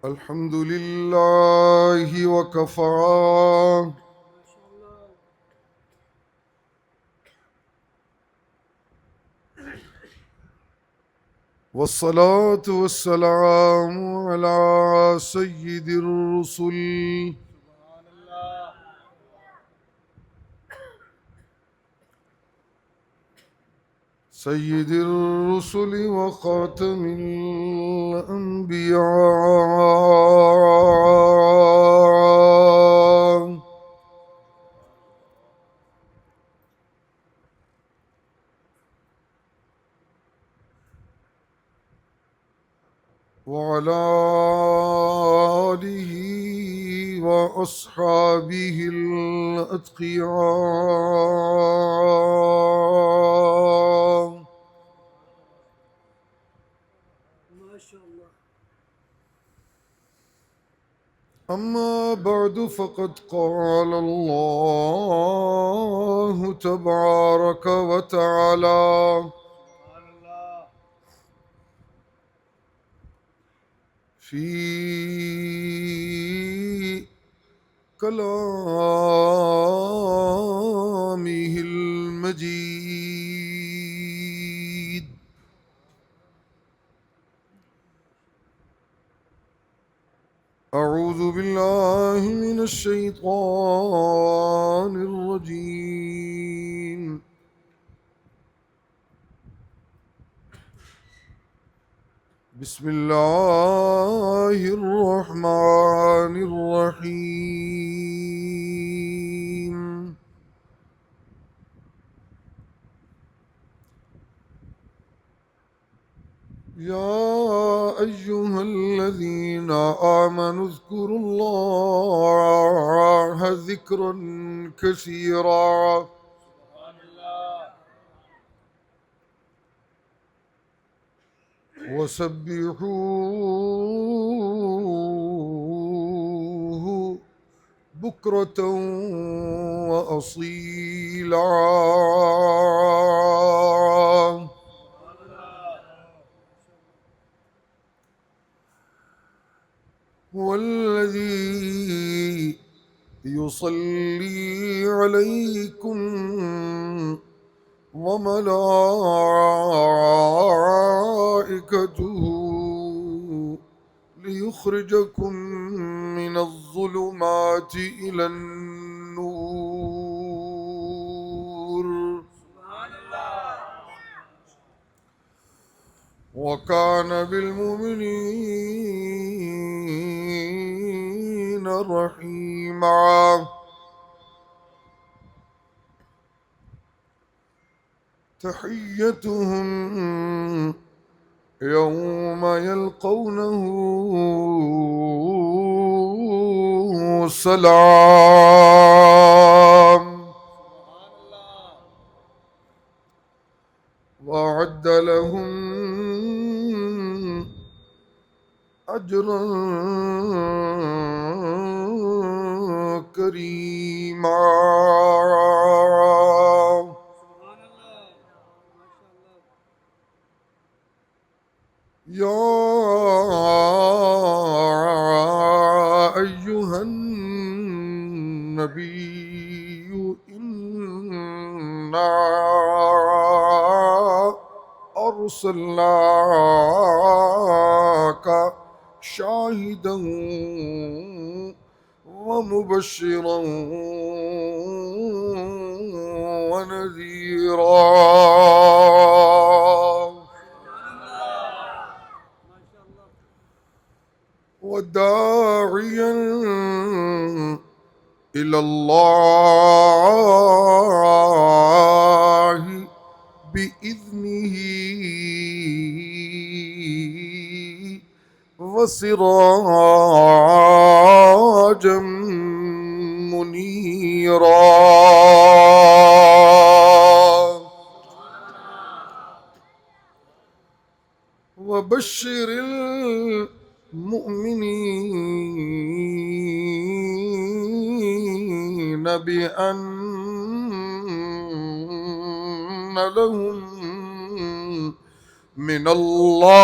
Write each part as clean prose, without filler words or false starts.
الحمد لله وكفى والصلاة والسلام على سيد الرسل سيد الرسل وخاتم الأنبياء وعلى آله وأصحابه الأتقياء أما بعد فقد قال الله تبارك وتعالى في كلامه المجيد أعوذ بالله من الشيطان الرجيم بسم الله الرحمن الرحيم يا أيها الذين آمنوا اذكروا الله ذكرا كثيرا وسبحوه بكرة وأصيلا هو الذي يصلي عليكم وملائكته ليخرجكم من الظلمات إلى النور وكان بالمؤمنين رحيما تحيتهم يوم يلقونه سلام وأعد لهم أجرا كريما يا أيها النبي إنا أرسلناك شاهدا ومبشرا ونذيرا وداعيا إلى الله بإذنه وسراجا منيرا وبشر المؤمنين بأن لهم من الله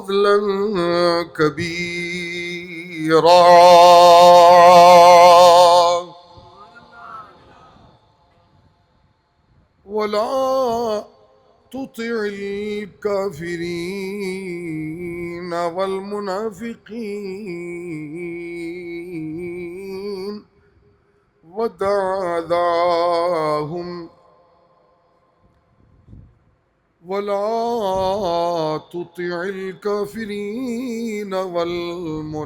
فضلا كبيرا. ولا تطع الكافرين والمنافقين ودع أذاهم. ولا تطع الكافرين والمنافقين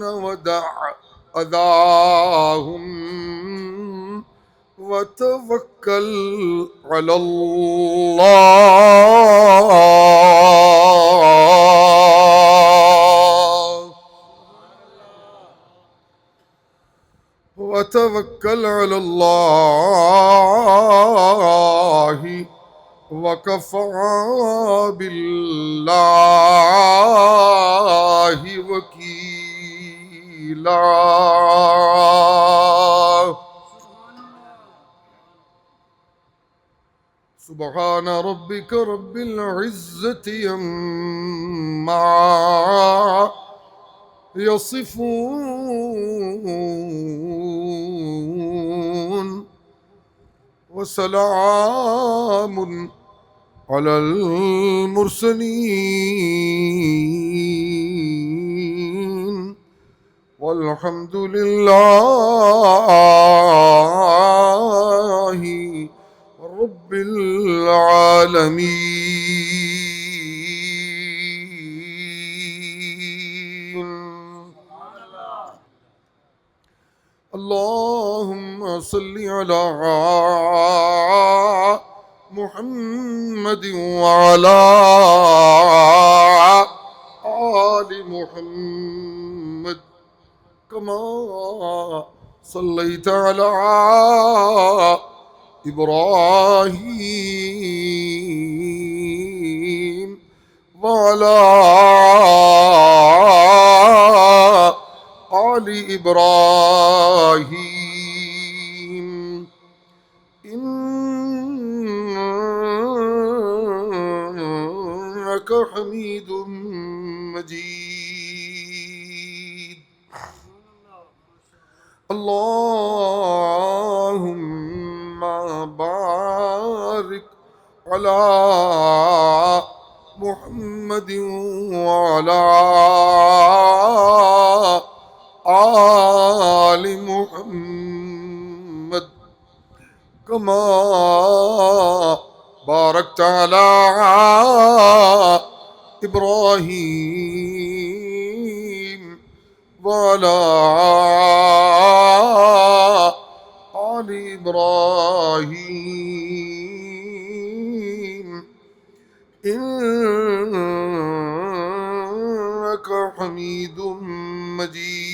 ودع أذاهم وتوكل على الله. وتوكل على الله وكفى بالله وكيلا. سبحان ربك رب العزة عما يصفون وسلام على المرسلين والحمد لله رب العالمين. اللهم صل على محمد وعلى آل محمد كما صليت على إبراهيم وعلى آل إبراهيم إنك حميد مجيد. اللهم بارك على محمد وعلى آل محمد كما باركت على إبراهيم وعلى آل إبراهيم إنك حميد مجيد.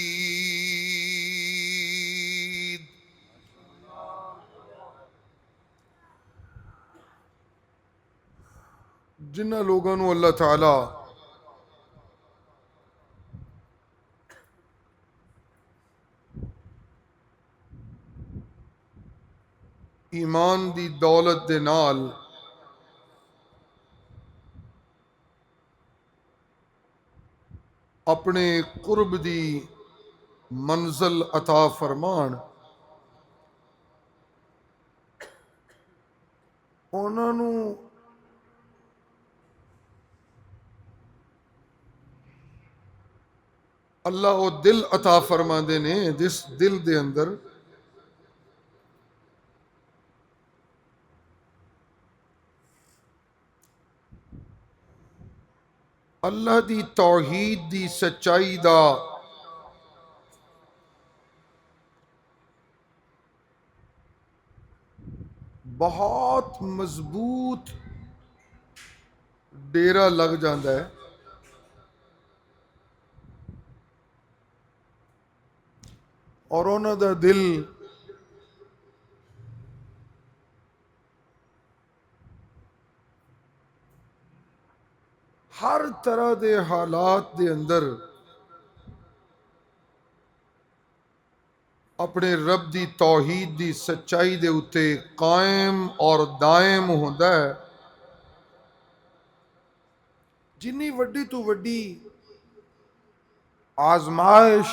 जिन्ना लोगों को अल्लाह ताला ईमान दी दौलत दे नाल अपने कुर्ब दी मंजिल अता फरमान, उन्होंने अल्लाह वो दिल अता फरमाते ने जिस दिल दे अंदर अल्लाह दी तौहीद दी सच्चाई दा बहुत मजबूत डेरा लग जाता है और उन्हों दा दिल हर तरह दे हालात दे अंदर अपने रब दी तौहीद दी सच्चाई दे उत्ते कायम और दायम होंदा है। जिन्नी वड्डी तो वड्डी आजमाइश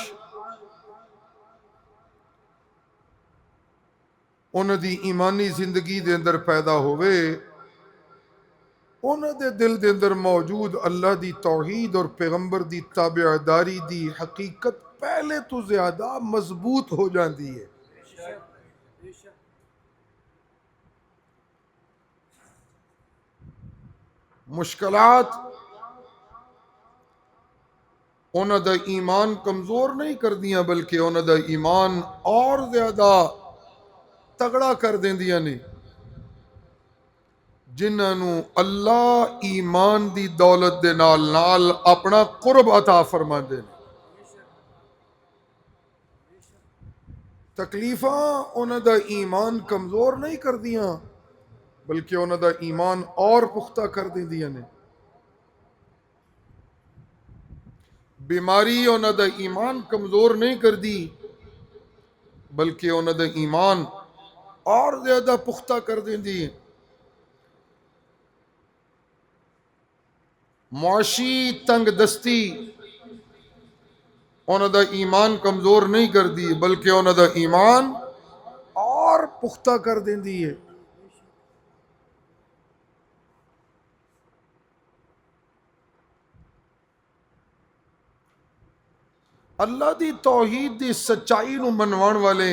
उन्हां दी ईमानी जिंदगी दे अंदर पैदा होवे, उन्हां दे दिल दे अंदर मौजूद अल्लाह दी तौहीद और पैगंबर दी ताबेदारी दी हकीकत पहले तो ज्यादा मजबूत हो जाती है। मुश्किलात उन्हां दा ईमान कमजोर नहीं कर दियां, बल्कि उन्हां दा ईमान और ज्यादा तगड़ा कर देंदियां ने। जिन्होंने अल्लाह ईमान दी दौलत दे नाल नाल अपना कुर्ब अता फरमाते हैं। तकलीफा उन्हां दा ईमान कमजोर नहीं कर दियां, बल्कि उन्हां दा ईमान और पुख्ता कर देंदियां ने। बीमारी उन्हां दा ईमान कमजोर नहीं कर दी, बल्कि उन्हां दा ईमान और ज्यादा पुख्ता कर देंदी है। मुआशी तंग दस्ती उन्हां दा ईमान कमजोर नहीं कर दी, बल्कि उन्हां दा ईमान और पुख्ता कर देंदी है। अल्लाह दी तौहीद दी सच्चाई नूं मनवाण वाले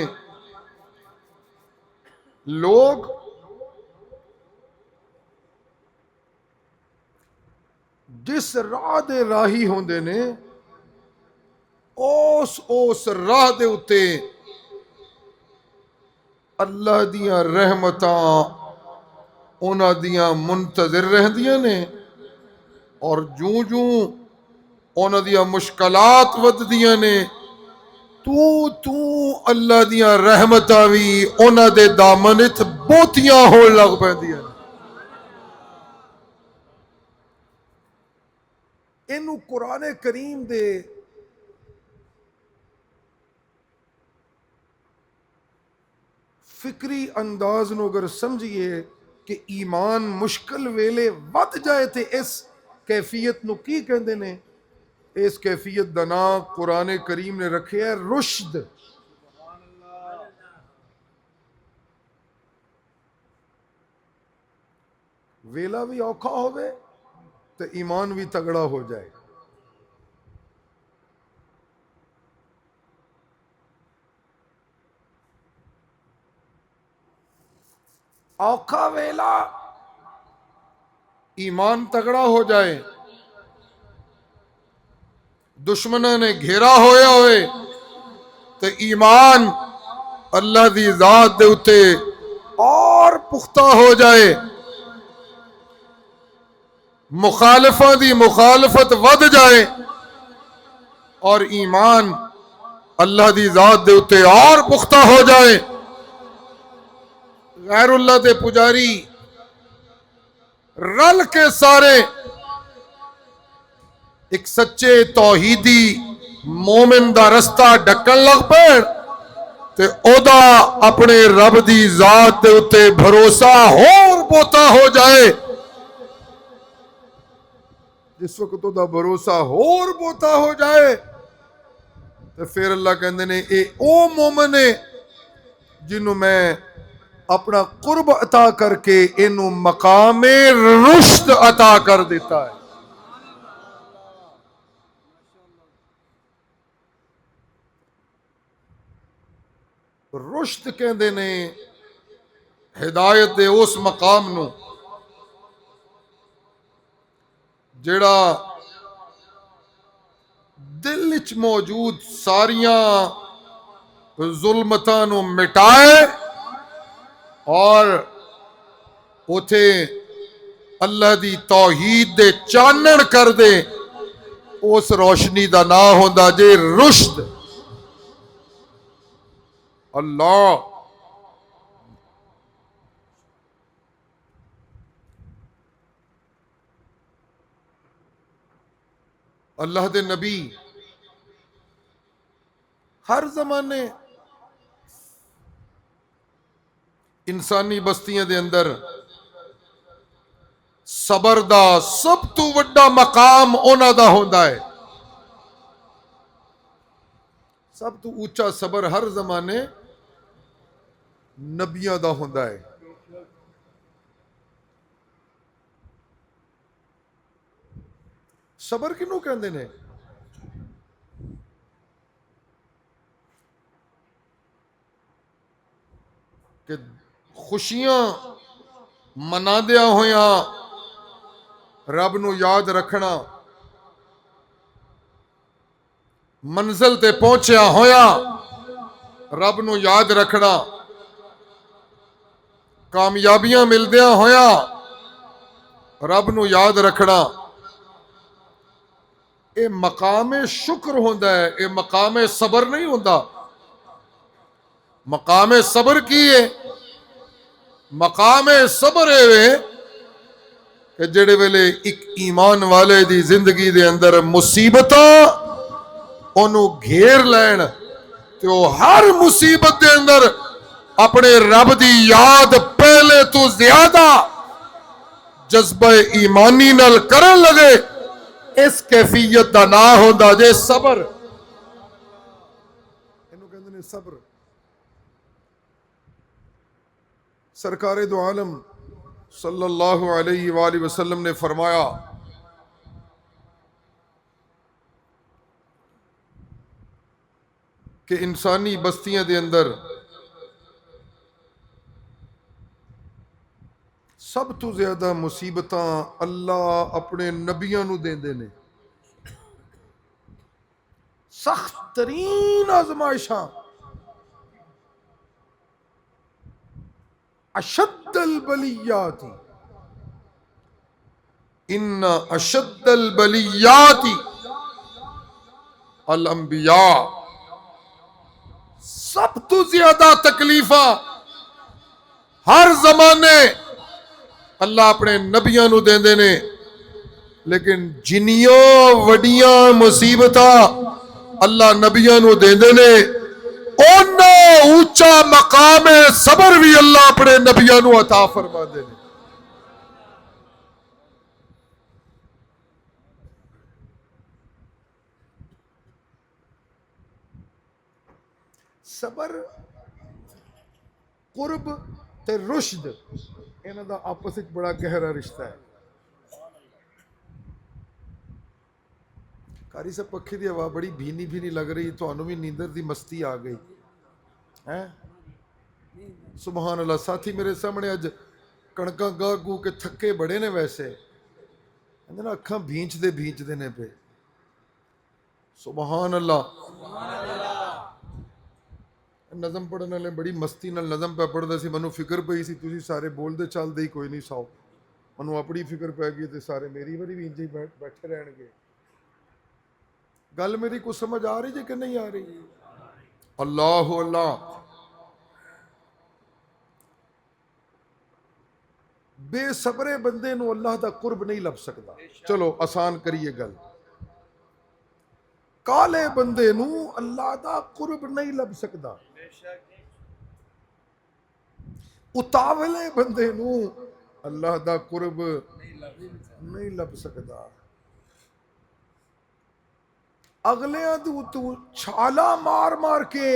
लोग जिस राह दे राही होंदे ने, उस राह दे उत्ते अल्लाह दियां रहमतां उन्हां दियां मुंतज़िर रहंदियां ने, और जूं जूं उन्हां दियां मुश्किलात वधदियां ने, तू तू अल्लाह दियां रहमतां भी उन्हां दे दामन विच बोतियां होण लग पैंदियां ने। इनू कुरान करीम दे फिक्री अंदाज नूं अगर समझिए कि ईमान मुश्किल वेले वध जाए तो इस कैफियत नूं की कहंदे ने, इस कैफियत दा नाम कुरान करीम ने रखे है रुश्द। वेला भी औखा होवे तो ईमान भी तगड़ा हो जाए। औखा वेला ईमान तगड़ा हो जाए, दुश्मनों ने घेरा होया होए तो ईमान अल्लाह दी जात दे उत्ते और पुख्ता हो जाए, मुखालिफा दी मुखालफत वध जाए और ईमान अल्लाह दी जात दे उत्ते और पुख्ता हो जाए। गैरुल्लाह दे पुजारी रल के सारे एक सच्चे तौहीदी मोमिन दा रस्ता ढक्कन लग पैण ते ओदा अपने रब दी जात दे उत्ते भरोसा होर बोता हो जाए। जिस वक्त ओदा भरोसा होर बोता हो जाए तो फिर अल्लाह कहंदे ने ए ओ मोमिन है जिन्हों मैं अपना कुर्ब अता करके इनू मकामे रुश्द अता कर देता है। रुश्द कहंदे ने हिदायत दे उस मकाम नू जेड़ा दिल विच मौजूद सारियां जुल्मतां नू मिटाए और उथे अल्लाह दी तौहीद दे चानण कर दे। उस रोशनी दा नाम होंदा जे रुश्द। अल्लाह अल्लाह दे नबी हर जमाने इंसानी बस्तियां दे अंदर सबर दा सब तो वड्डा मकाम उन्हां दा होंदा है। सब तो ऊंचा सबर हर जमाने नबियां दा होंदा है। सबर किनू कहंदे ने? कि खुशियां मनादिया होया रब नू याद रखना, मंजिल ते पहुंचिया होया रब नू याद रखना, कामयाबियां मिलदिया होया रब नू याद रखना, ये मकामे शुक्र होंदा है, ये मकामे सबर नहीं होंदा। मकामे सबर की है? मकामे सबर है कि जेड़े वेले एक ईमान वाले दी जिंदगी दे अंदर मुसीबतां ओनू घेर लैन ते ओ हर मुसीबत दे अंदर अपने रब दी याद पहले तो ज्यादा जज्बा ईमानी नाल करन लगे। इस कैफियत दा ना होंदा जे सबर। इनू कहंदे ने सबर। सरकारे दो आलम सल्लल्लाहु अलैहि वसल्लम ने फरमाया कि इंसानी बस्तियां दे अंदर सब तो ज्यादा मुसीबतां अल्लाह अपने नबियां नू देंदे ने। सख्त तरीन आजमाइशां, अशद्दल बलियाती, इन्ना अशद्दल बलियाती अल अंबिया। सब तो ज्यादा तकलीफा हर जमाने अल्लाह अपने नबियां नू देंदे ने, लेकिन जिन्नियां वड्डियां मुसीबतां अल्लाह नबियां नू देंदे ने ओना ऊंचा मकाम सबर भी अल्लाह अपने नबियां नू अता फरमांदे ने। सबर कुर्ब ते रुशद इन्हां दा आपस विच बड़ा गहरा रिश्ता है। कारी साहब पक्खी दी हवा बड़ी भीनी भीनी लग रही, तुहानू भी नींदर दी मस्ती आ गई है? सुभान अल्लाह। साथी मेरे सामने अज कणकां गाह गू के थके बड़े ने, वैसे कहंदे ना अखां भींचदे ने पे। सुभान अल्लाह। नज़म पढ़ने वाले बड़ी मस्ती नाल नज़म पे पढ़दे सी, मैनू फिक्र पई सी तुसीं सारे बोलदे चलदे ही कोई नहीं सौ, मैनू अपनी फिक्र पै गई ते सारे मेरी वारी भी इंज ही बैठे रहणगे। गल मेरी कुछ समझ आ रही जी कि नहीं आ रही? अल्लाह अल्लाह। बेसबरे बंदे नू अल्लाह दा कुर्ब नहीं लभ सकदा। चलो आसान करिए गल। काले बंदे नू अल्लाह दा कुर्ब नहीं लभ सकदा। उतावले बंदे नू अल्लाह दा कुर्ब नहीं लभ सकदा। अगलियां तू छाला मार मार के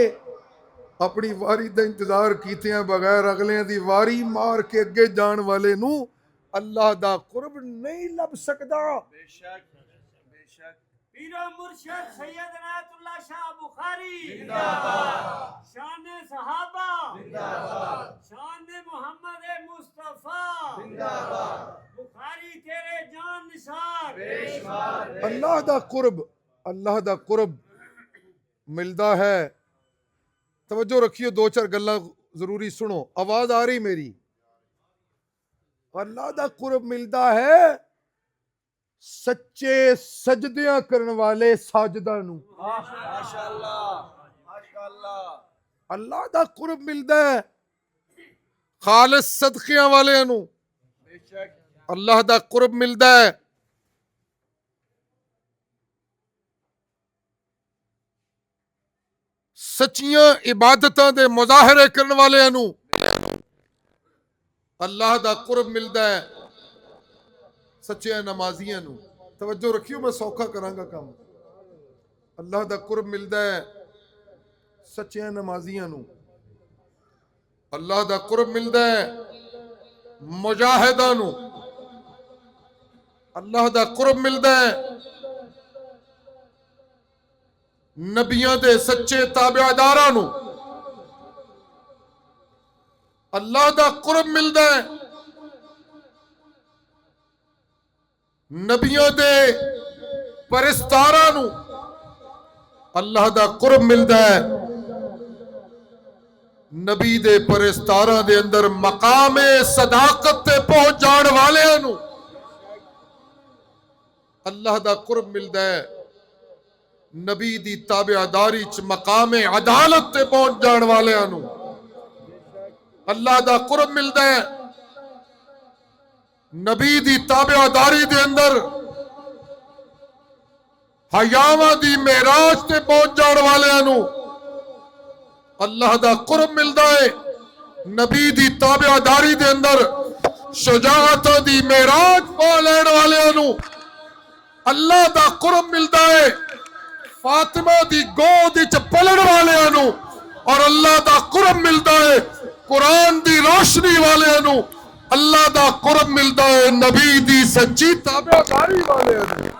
अपनी वारी दा इंतजार कीतियां बगैर अगलियां दी वारी मार के अगे जान वाले नू अल्लाह दा कुर्ब नहीं लभ सकदा। बेशक बेशक। पीरो मुर्शिद सैयद इनायतुल्लाह शाह बुखारी जिंदाबाद। शान सहाबा जिंदाबाद। शान मोहम्मद मुस्तफा जिंदाबाद। बुखारी तेरे जान निसार बेशुमार। अल्लाह दा कुर्ब मिलदा है। तवज्जो रखियो, दो चार गल्लां जरूरी सुनो। आवाज आ रही मेरी? अल्लाह दा कुर्ब मिलदा है सच्चे सजदियां करने वाले साजदा नू। माशाअल्लाह माशाअल्लाह। अल्लाह दा कुर्ब मिलदा है खालिस सदकियां वाले नू। बेशक। अल्लाह दा कुर्ब मिलदा है सच्चियां इबादतां दे मुजाहरे करने वाले नू। अल्लाह दा कुर्ब मिलदा है सच्चे नमाजियां नू तवज्जो रखियो, मैं सौखा करांगा काम। अल्लाह दा कुर्ब मिलदा है सच्चे नमाजियां नू, अल्लाह दा कुर्ब मिलदा है मुजाहिदां नू, अल्लाह दा कुर्ब मिलदा है नबियां दे सच्चे ताबेदारां नू, अल्लाह दा कुर्ब मिलदा है नबियां दे परस्तारां नू, अल्लाह दा कुर्ब मिलदा है नबी दे परस्तारां दे अंदर मकामे सदाकत ते पहुंच जाण वालेयां नू, अल्लाह दा कुर्ब मिलदा है नबी दी ताबेदारी च मकामे अदालत ते पहुंच जाण वालेयां नू, अल्लाह दा कुर्ब मिलदा है नबी दी ताबेदारी दे अंदर हयावां दी मेराज ते पहुंच जाण वालेयां नू, अल्लाह दा कुर्ब मिलदा है नबी दी ताबेदारी दे अंदर शुजाअत दी मेराज पा लैण वालेयां नू, अल्लाह दा कुर्ब मिलदा है फातिमा दी गोद विच पलण वालेयां नू, और अल्लाह दा कुर्ब मिलदा है कुरान दी रोशनी वालेयां नू, अल्लाह दा कुर्ब मिलदा है नबी दी सच्ची ताबेदारी वालेयां नू।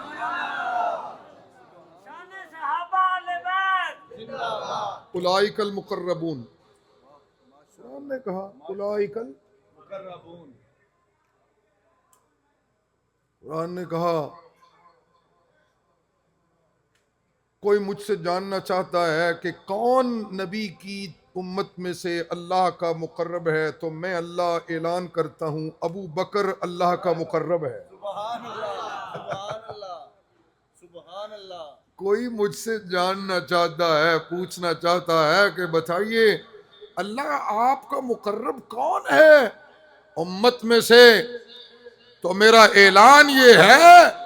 उलाइकल मुकर्रबून, कुरान ने कहा उलाइकल मुकर्रबून, कुरान ने कहा कोई मुझसे जानना चाहता है कि कौन नबी की उम्मत में से अल्लाह का मुकर्रब है, तो मैं अल्लाह ऐलान करता हूं अबू बकर अल्लाह का मुकर्रब है। सुभान अल्लाह, सुभान अल्लाह, सुभान अल्लाह। कोई मुझसे जानना चाहता है, पूछना चाहता है कि बताइए अल्लाह आपका मुकर्रब कौन है उम्मत में से, तो मेरा ऐलान ये है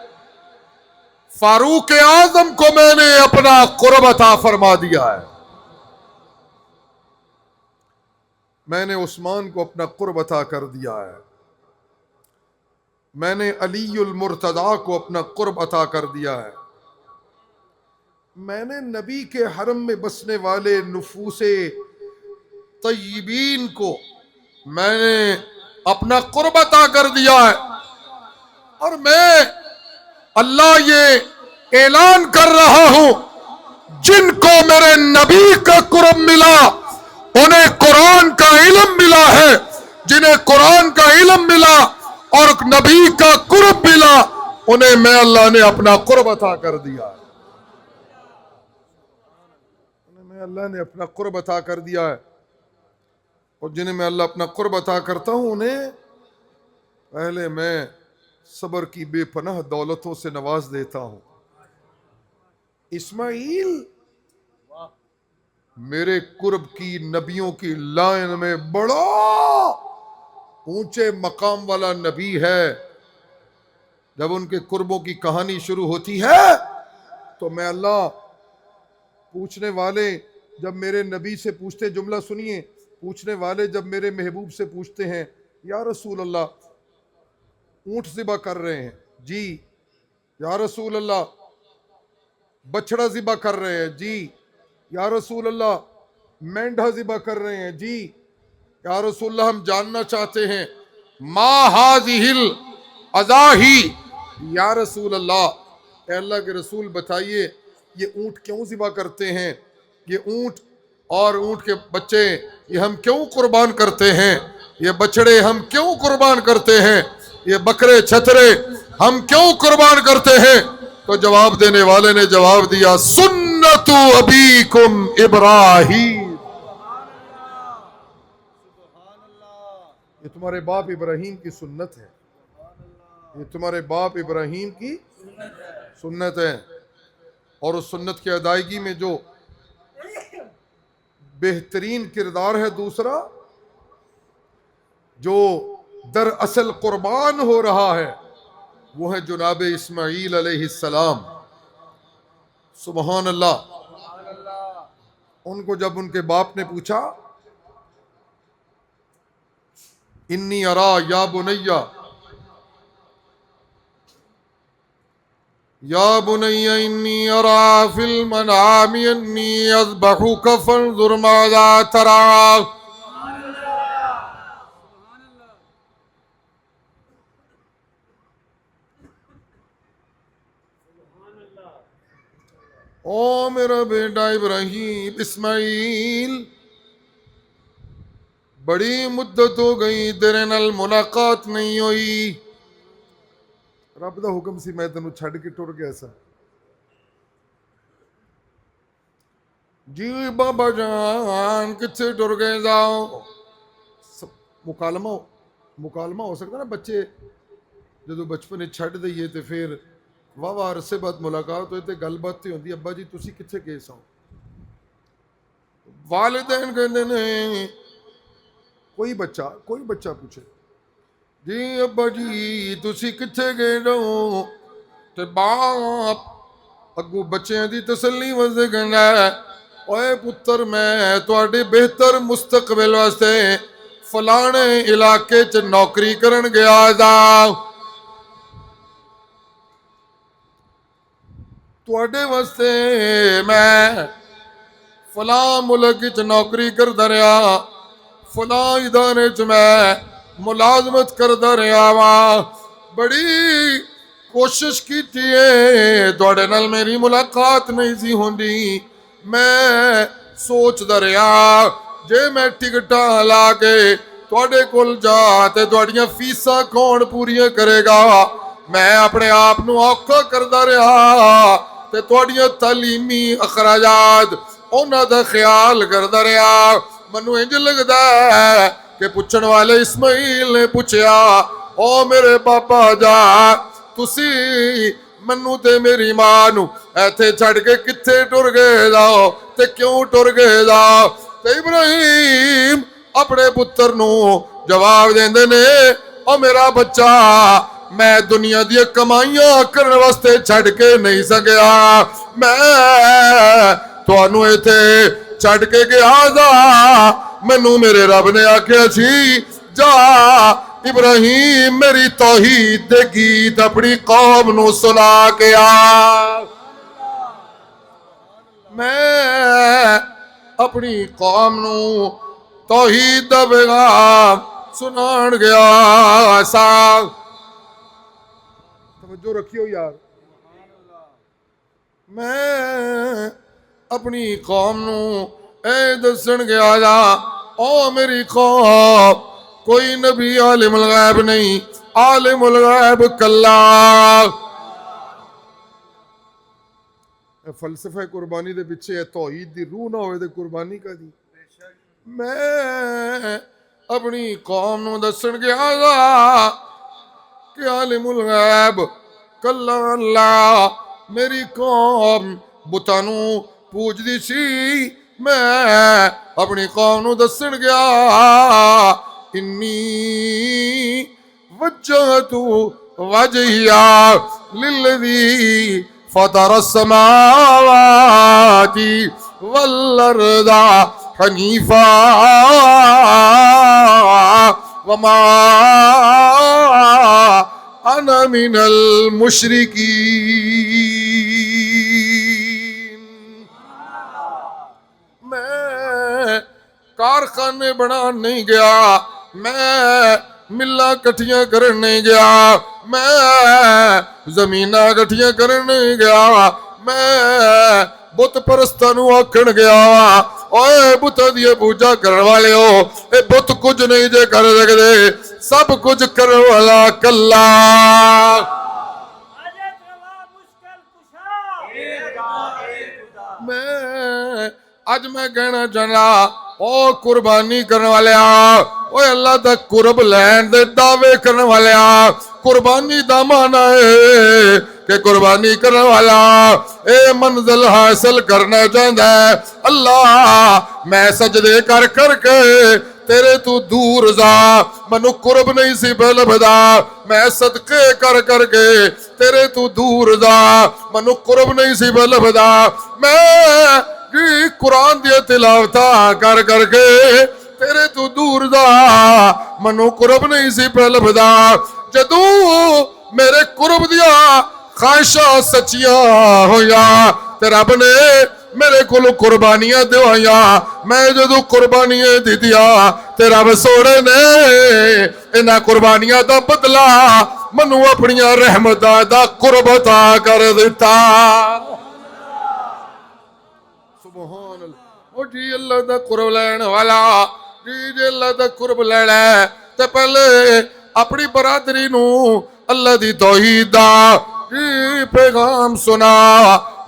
फारूक आजम को मैंने अपना कुर्ब अता फरमा दिया है, मैंने उस्मान को अपना कुर्ब अता कर दिया है, मैंने अलीउल मुर्तदा को अपना कुर्ब अता कर दिया है, मैंने नबी के हरम में बसने वाले नुफूसे तय्यबीन को मैंने अपना कुर्ब अता कर दिया है, और मैं अल्लाह ये ऐलान कर रहा हूं जिनको मेरे नबी का कुर्ब मिला उन्हें कुरान का इल्म मिला है, जिन्हें कुरान का इल्म मिला और नबी का कुर्ब मिला उन्हें मैं अल्लाह ने अपना कुर्ब अता कर दिया है, उन्हें मैं अल्लाह ने अपना कुर्ब अता कर दिया है। और जिन्हें मैं अल्लाह अपना कुर्ब अता करता हूं उन्हें पहले मैं सबर की बेपनाह दौलतों से नवाज देता हूं। इस्माइल मेरे कुर्ब की नबियों की लाइन में बड़ा ऊंचे मकाम वाला नबी है। जब उनके कुर्बों की कहानी शुरू होती है तो मैं अल्लाह पूछने वाले जब मेरे नबी से पूछते, जुमला सुनिए, पूछने वाले जब मेरे महबूब से पूछते हैं या रसूल अल्लाह ऊंट ज़िबा कर रहे हैं जी, या रसूल अल्लाह बछड़ा ज़िबा कर रहे हैं जी, या रसूल अल्लाह मेंढा ज़िबा कर रहे हैं जी, या रसूल अल्लाह हम जानना चाहते हैं मा हाज़िहिल अज़ाही, या रसूल अल्लाह, अल्लाह के रसूल बताइए ये ऊंट क्यों ज़िबा करते हैं, ये ऊंट और ऊंट के बच्चे ये हम क्यों कुर्बान करते हैं, ये बछड़े हम क्यों कुर्बान करते हैं, ये बकरे छतरे हम क्यों कुर्बान करते हैं। तो जवाब देने वाले ने जवाब दिया सुन्नतु अबीकुम इब्राहीम, ये तुम्हारे बाप इब्राहीम की सुन्नत है, ये तुम्हारे बाप इब्राहीम की सुन्नत है। और उस सुन्नत की अदायगी में जो बेहतरीन किरदार है दूसरा, जो दरअसल कुर्बान हो रहा है, वो है जुनाब इस्माईल अलैहिस्सलाम। सुभान अल्लाह। उनको जब उनके बाप ने पूछा इन्नी अरा या बुनैया या बुनय्या इन्नी अरा फिल मनामी अन्नी अज़बहुका फंज़ुर माज़ा तरा। ओ मेरा बेटा इब्राहिम इस्माइल, बड़ी मुद्दत हो गई तेरे नाल मुलाकात नहीं हुई। रब दा हुक्म सी मैं तेनू छड़ के टुर गया सा। जी बाबा जान किथे टुर गए जाओ। मुकालमा मुकालमा हो सकता ना, बच्चे जो बचपन छड़ दईए तो फिर वाह वाह अरसे बाद मुलाकात होए तो गलबात तो होंदी, अब्बा जी तुसी किथे गए सो। वालिदैन कहते ने कोई बच्चा पूछे जी अब्बा जी तुसी किथे गए रहो, ते बाप अगू बच्चों की तसल्ली वास्ते कहना ओए पुत्र मैं तुहाडे बेहतर मुस्तकबिल वास्ते फलाने इलाके च नौकरी करन गया दा। तुहाडे वास्ते मैं फला मुल्क च नौकरी करदा रहा, फला इदारे च मैं मुलाजमत करदा रहा वा। बड़ी कोशिश की तुहाडे नाल मेरी मुलाकात नहीं सी होंदी। मैं सोचदा रहा जे मैं टिकटां ला के तुहाडे कोल जा ते तुहाडियां फीसां कौन पूरियां करेगा। मैं अपने आप नू औखा करदा रहा ते तुहाडियां तालीमी अखराजात उन्हां दा ख्याल करदा रहा। मैनू इंज लगदा है कि पुछण वाले इस्माइल ने पूछया ओ मेरे बाबा जा तुसी मन्नू ते मेरी मां नू ऐथे छड़ के किथे टुर गए जाओ ते क्यों टुर गए जाओ। ते इब्राहिम अपने पुत्र नू जवाब देंदे ने ओ मेरा बच्चा मैं दुनिया दी कमाइयां करने वास्ते छड़ के नहीं सकया। मैं तुहानू इथे छड़ के गया दा, मैनू मेरे रब ने आख्या सी जा इब्राहिम मेरी तौहीद दे गीत अपनी कौम नू सुना के आ। मैं अपनी कौम नू तौहीद दा पैगाम सुनान गया सा। तवज्जो रखियो यार, मैं अपनी कौम नू ए दसन गया दा ओ मेरी कौम कोई नबी आलिमुल गैब नहीं, आलिमुल गैब कल्ला। फलसफा कुर्बानी दे पिछे तौहीद दी रूह ना होवे ते कुर्बानी का दी। मैं अपनी कौम नू दसन गया दा कि आलिमुल गैब कल्ला अल्लाह। मेरी कौम बुतां नू पूजदी सी, मैं अपनी कौम नू दसन गया इन्नी वज्जहतु वजहिया लिल्लज़ी फतर अस्समावाति वल अर्दा हनीफा वमा अना मिनल मुशरिकीन। मैं कारखाने बनाने नहीं गया, मैं मिल्ला कट्ठियां करन नहीं गया, मैं जमीना कट्ठियां करन नहीं गया, मैं बुत परस्तां नू आखण गया ओए बुतां दी पूजा करन वाले हो ए बुत कुछ नहीं जे कर सकदे, सब कुछ करन वाला कल्ला। मैं अज मैं कहना चाहना ओ कुर्बानी करने वाले ओए अल्लाह दा कुर्ब लैन दे दावे करने वाले कुर्बानी दा माना है कि कुर्बानी करने वाला ए मंजिल हासिल करना चाहता है। अल्लाह मैं सजदे कर करके तेरे तू दूर जा, मनु कुर्ब नहीं सी लभदा, मैं सदके कर करके तेरे तू दूर जा, मनु कुर्ब नहीं सी लभदा। मैं कुरान दी तिलावता कर करके तेरे तू दूर दा, मनु कुर्ब नहीं सी लभदा। जदू मेरे कुर्ब दिया ख्वाहिशां सचिया होया ते रब ने मेरे को कुर्बानियां दिवाइया। मैं जदों कुर्बानियां दितिया ते रब सोने ने इन्हां कुर्बानियां दा बदला मनु अपनिया रहमतां दा कुर्ब अता कर दिता। सुभान अल्लाह। ओ जी अल्लाह दा कुर्ब लैण वाला जी अल्लाह दा कुर्ब लैना है ते पहले अपनी बरादरी नू अल्लाह दी तौहीद दा जी पैगाम सुना,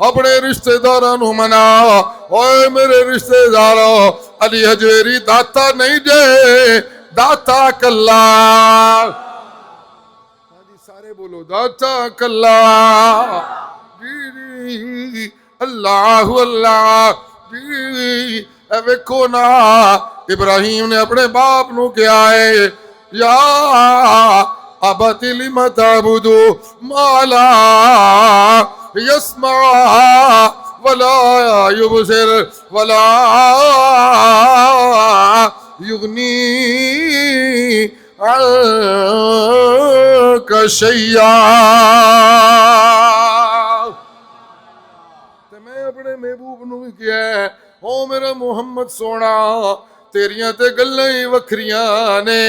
अपने रिश्तेदारों नू मना। ओए मेरे रिश्तेदारों, अली हजवेरी दाता नहीं जे, दाता कल्ला। जी सारे बोलो दाता कल्ला। जी जी अल्लाह अल्लाह जी। वेखो ना इब्राहिम ने अपने बाप नू क्या है, या अबतिल मतबुदु माला यस्मा वला युबसिर वला युगनी अन्का शैया। मैं अपने महबूब नू भी किया है, ओ मेरा मुहम्मद सोना तेरिया ते गल्लां ही वखरियां ने,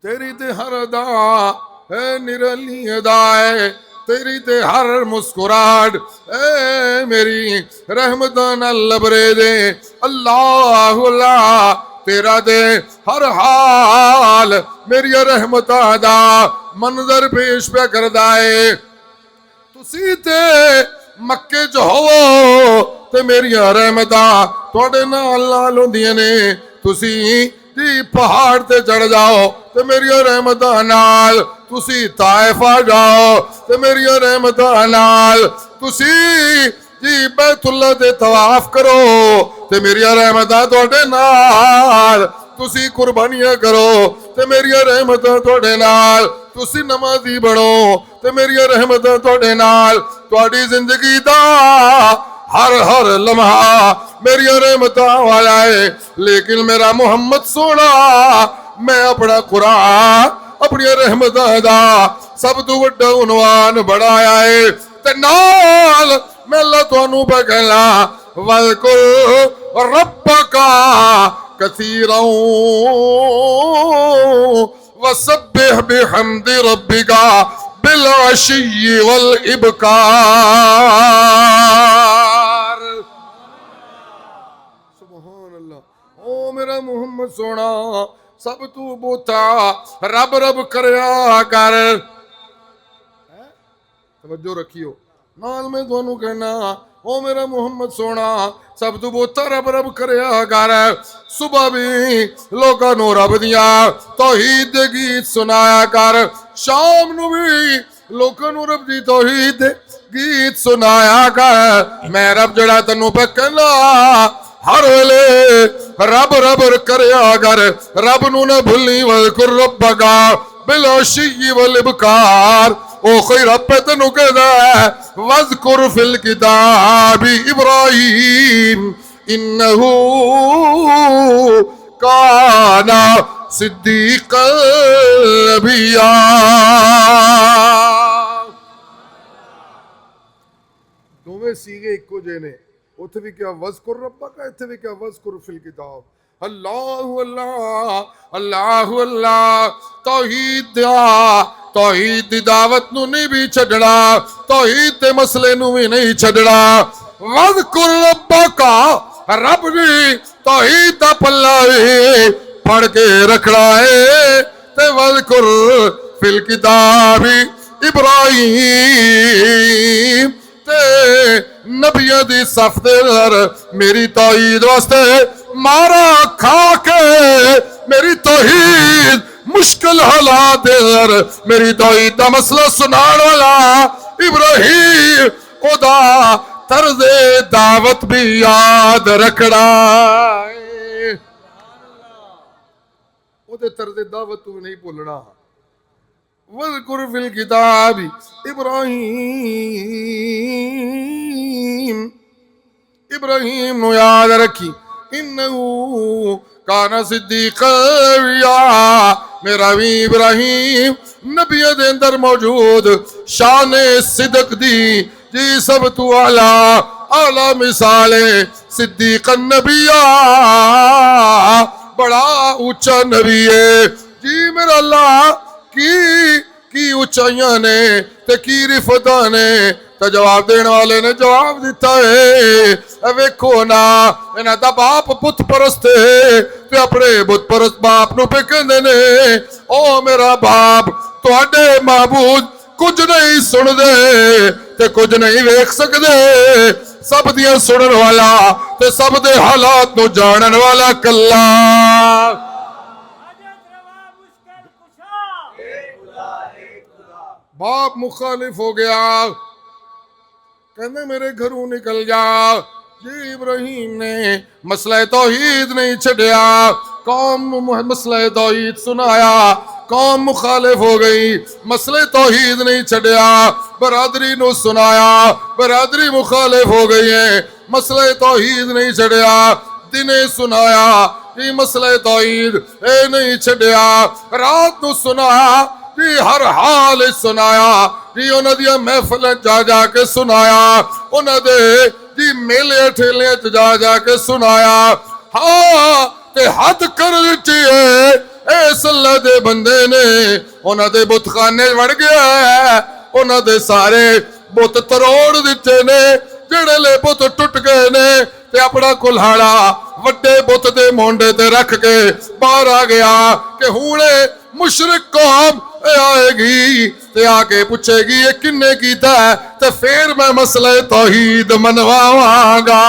तेरी ते हर अदा है निराली अदा है, तेरी ते हर मुस्कुराहट ए मेरी रहमतां नाल लबरे दे। अल्लाह अल्लाह तेरा दे हर हाल मेरी रहमतां दा मंजर पेश पे करदा है। तुसी ते मक्के च होवो ते मेरिया रहमतां तुहाडे नाल नाल हुंदियां ने। तुसी जी पहाड़ ते चढ़ जाओ ते मेरिया रहमतां नाल, तुसी ताइफ आ जाओ ते मेरिया रहमतां नाल, तुसी जी बैतुल्ला दे तवाफ करो ते मेरिया रहमतां तुहाडे नाल, तुसी कुर्बानियां करो ते मेरिया रहमतां तुहाडे नाल, तुसी नमाजी बनो ते मेरिया रहमतां तुहाडे नाल। तुहाडी जिंदगी दा हर हर लम्हा मेरी रहमतां वाला है। लेकिन मेरा मुहम्मद सोना मैं अपना कुरान अपनी रहमतां दा सब तो वड्डा उनवान बढ़ाया है ते नाल मैं अल्लाह तुहानू पे कहला वज़कुर रब्बका कसीरन वसब्बिह बिहम्दि रब्बिका बिल अशिय्यि वल इब्कार। सुभान अल्लाह। ओ मेरा मुहम्मद सोना सब तू बोता रब रब करया कर। तवज्जो रखियो नाल मैं तुहानू कहना, ओ मेरा मुहम्मद सोना सब तू बोता रब रब करया कर। सुबह भी लोकां नू रब दिया तौहीद दे गीत सुनाया कर, शाम नू भी लोकां नू रब दी तौहीद दे गीत सुनाया कर। मैं रब जड़ा तैनू पे कहना हर वेले रब रब करया कर, रब नू ना भुल्ली। वज़कुर रब्बका बिल अशिय्यि वल इब्कार। ओ कोई रब पे तेनू कहदा है वज़कुर फिल किताबी इब्राहीम इन्नहू काना सिद्दीक़न नबिय्या। दोवें सीगे इक्को जे ने, उत्थे भी क्या वज़कुर रब्बका, इत्थे भी क्या वज़कुर फिल किताब। अल्लाह अल्लाह अल्लाह अल्लाह। तौहीद दा तौहीद दी दावत नू नहीं भी छड़ना, तौहीद दे मसले नू भी नहीं छड़ना। वज़कुर रब्बका रब भी तौहीद दा पल्ला भी फड़ के रखना है ते वज़कुर फिल किताबी इब्राहीम ते नबिया दी सफ दे अंदर मेरी तौहीद वास्ते मारा खा के मेरी तौहीद मुश्किल हालात दे अंदर मेरी तौहीद दा मसला सुनाने वाला इब्राहीम ओदा तर्ज़े दावत भी याद रखना है, ओदे तर्ज़े दावत तू नहीं भूलना। वज़कुर फिल किताब इब्राहीम, इब्राहीम नु याद रखी। इन्नहू काना सिद्दीक़न नबिय्या, मेरा भी इब्राहिम नबिया दे अंदर मौजूद शान सिदक दी जी सब तू आला आला मिसाले सिद्दीक नबिया बड़ा ऊंचा नबी है जी मेरा अल्लाह की ऊंचाइयां ने ते की रिफता ने तो जवाब देने वाले ने जवाब दिता है वेखो ना इन्हां दा बाप बुत परस्त है ते अपने बुत परस्त बाप नूं पे कहंदे ने ओ मेरा बाप तुहाडे माबूद कुछ नहीं सुनदे ते कुछ नहीं वेख सकदे सब दियां सुनन वाला ते सब दे हालात नूं जानन वाला कल्ला बाप मुखालिफ हो गया कहने मेरे घरों निकल जा जी इब्राहिम ने मसला तौहीद नहीं छड़िया कौम मसला तौहीद सुनाया कौम मुखालिफ हो गई मसले तौहीद नहीं छड़िया बरादरी नु सुनाया बरादरी मुखालिफ हो गई है मसले तौहीद नहीं छड़िया दिने सुनाया कि मसले तौहीद ए नहीं छड़िया रात नु सुनाया कि हर हाल सुनाया कि उन्हां दी महफिल जा जाके सुनाया उन्हां दे जी मेले ठेले जा जाके सुनाया हाँ ते हद कर दित्ती है इस अल्लाह दे बंदे ने उन्हां दे बुतखाने वड़ गया है उन्हां दे सारे बुत तरोड़ दिते ने जेड़े ले बुत टुट गए ने ते अपना कुल्हाड़ा वड्डे बुत दे मोंडे ते रख के बाहर आ गया कि हुणे मुशरिक कौम आएगी ते आके पूछेगी ये किन्ने कीता है ते फिर मैं मसले तौहीद मनवावांगा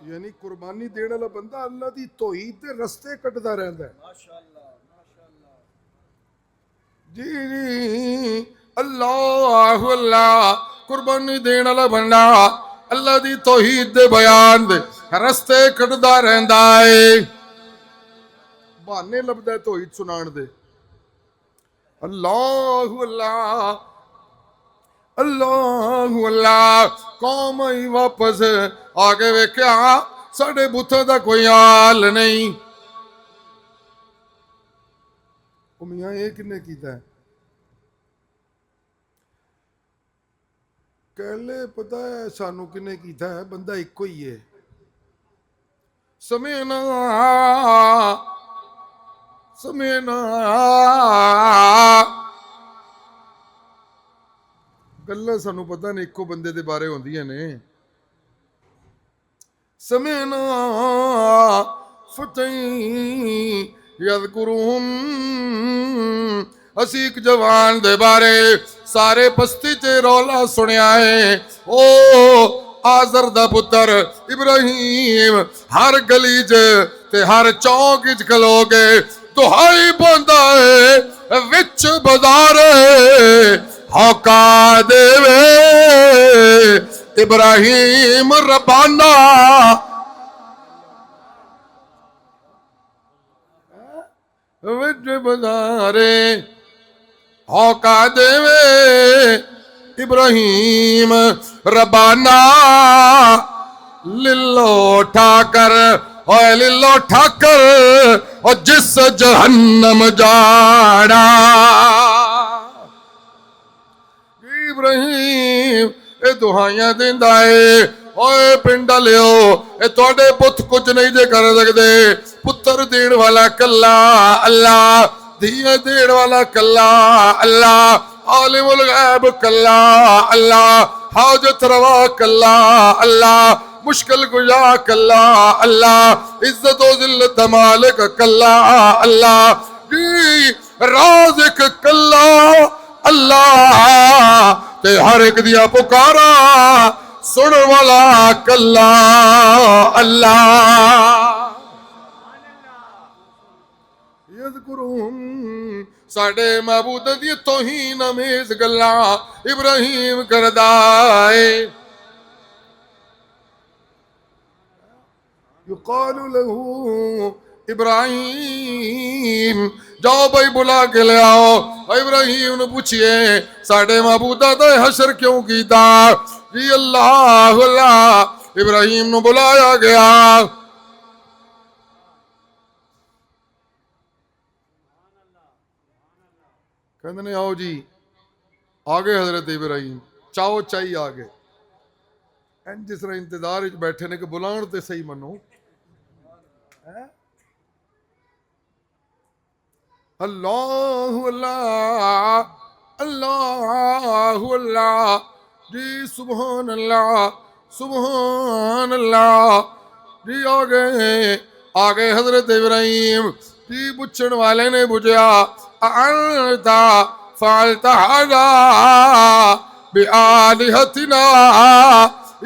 यानी कुर्बानी देने वाला बंदा अल्लाह दी तौहीद दे रस्ते कटदा रहंदा है जी जी अल्लाह अल्लाह कुर्बानी देने वाला बंदा अल्लाह दी तौहीद दे बयान दे रस्ते कटदा रहंदा है बहाने लभदा है तौहीद सुनाण दे अल्लाह अल्लाह अल्लाह अल्लाह कौम आई वापस आके वेख्या साडे बुत्थां दा कोई हाल नहीं मियां ये किन्ने कीता है कहले पता है सानू किन्ने कीता है बंदा इको ही है समेना समेना गल्लां सानू पता नहीं इको बंदे दे बारे होंदियां ने समेना फतई यज़कुरुहुम असी एक जवान दे बारे सारे बस्ती च रौला सुनिया है ओ आजर दा पुत्र इब्राहिम हर गली च ते हर चौक च खलोगे दुहाई पांदा है विच बाजार हौका देवे इब्राहिम रबाना विच बाजारे हौका देवे इब्राहिम रबाना लिल्लो ठाकर ओए लिल्लो ठाकर और जिस जहन्नम जाना इब्राहिम ए दुहाइयां दिंदा है ओए पिंड लियो ए तुहाडे पुत कुछ नहीं जे कर सकदे पुत्र देण वाला कल्ला अल्लाह धीए देण वाला कल्ला अल्लाह आलिमुल गैब कल्ला अल्लाह हाजत रवा कल्ला अल्लाह मुश्किल गुजा कल्ला अल्लाह इज्जत व जिल्लत मालिक कल्ला अल्लाह जी राज़िक कल्ला अल्लाह ते हर एक दिया पुकारा सुन वाला कल्ला अल्लाह यज़कुरुहुम साडे महबूद दी तौहीन अमेज़ गल्ला इब्राहिम करदा है युकालु लहू इब्राहिम जाओ भाई बुला के ले आओ इब्राहिम ने पूछिए साडे महबूदा दा हशर क्यों कीता जी अल्लाह अल्लाह इब्राहिम ने बुलाया गया कहते ने आओ जी आ गए हजरत इब्राहिम, चाओ चाई आ गए। एंड जिस तरह इंतजार बैठे ने कि बुलाण ते सही मनो। अल्लाह अल्लाह अल्लाह अल्लाह जी, सुभान अल्लाह सुभान अल्लाह जी। आ गए हजरत इब्राहिम जी। पुछण वाले ने बुझया अअंता फ़अलता हाज़ा बिआलिहतिना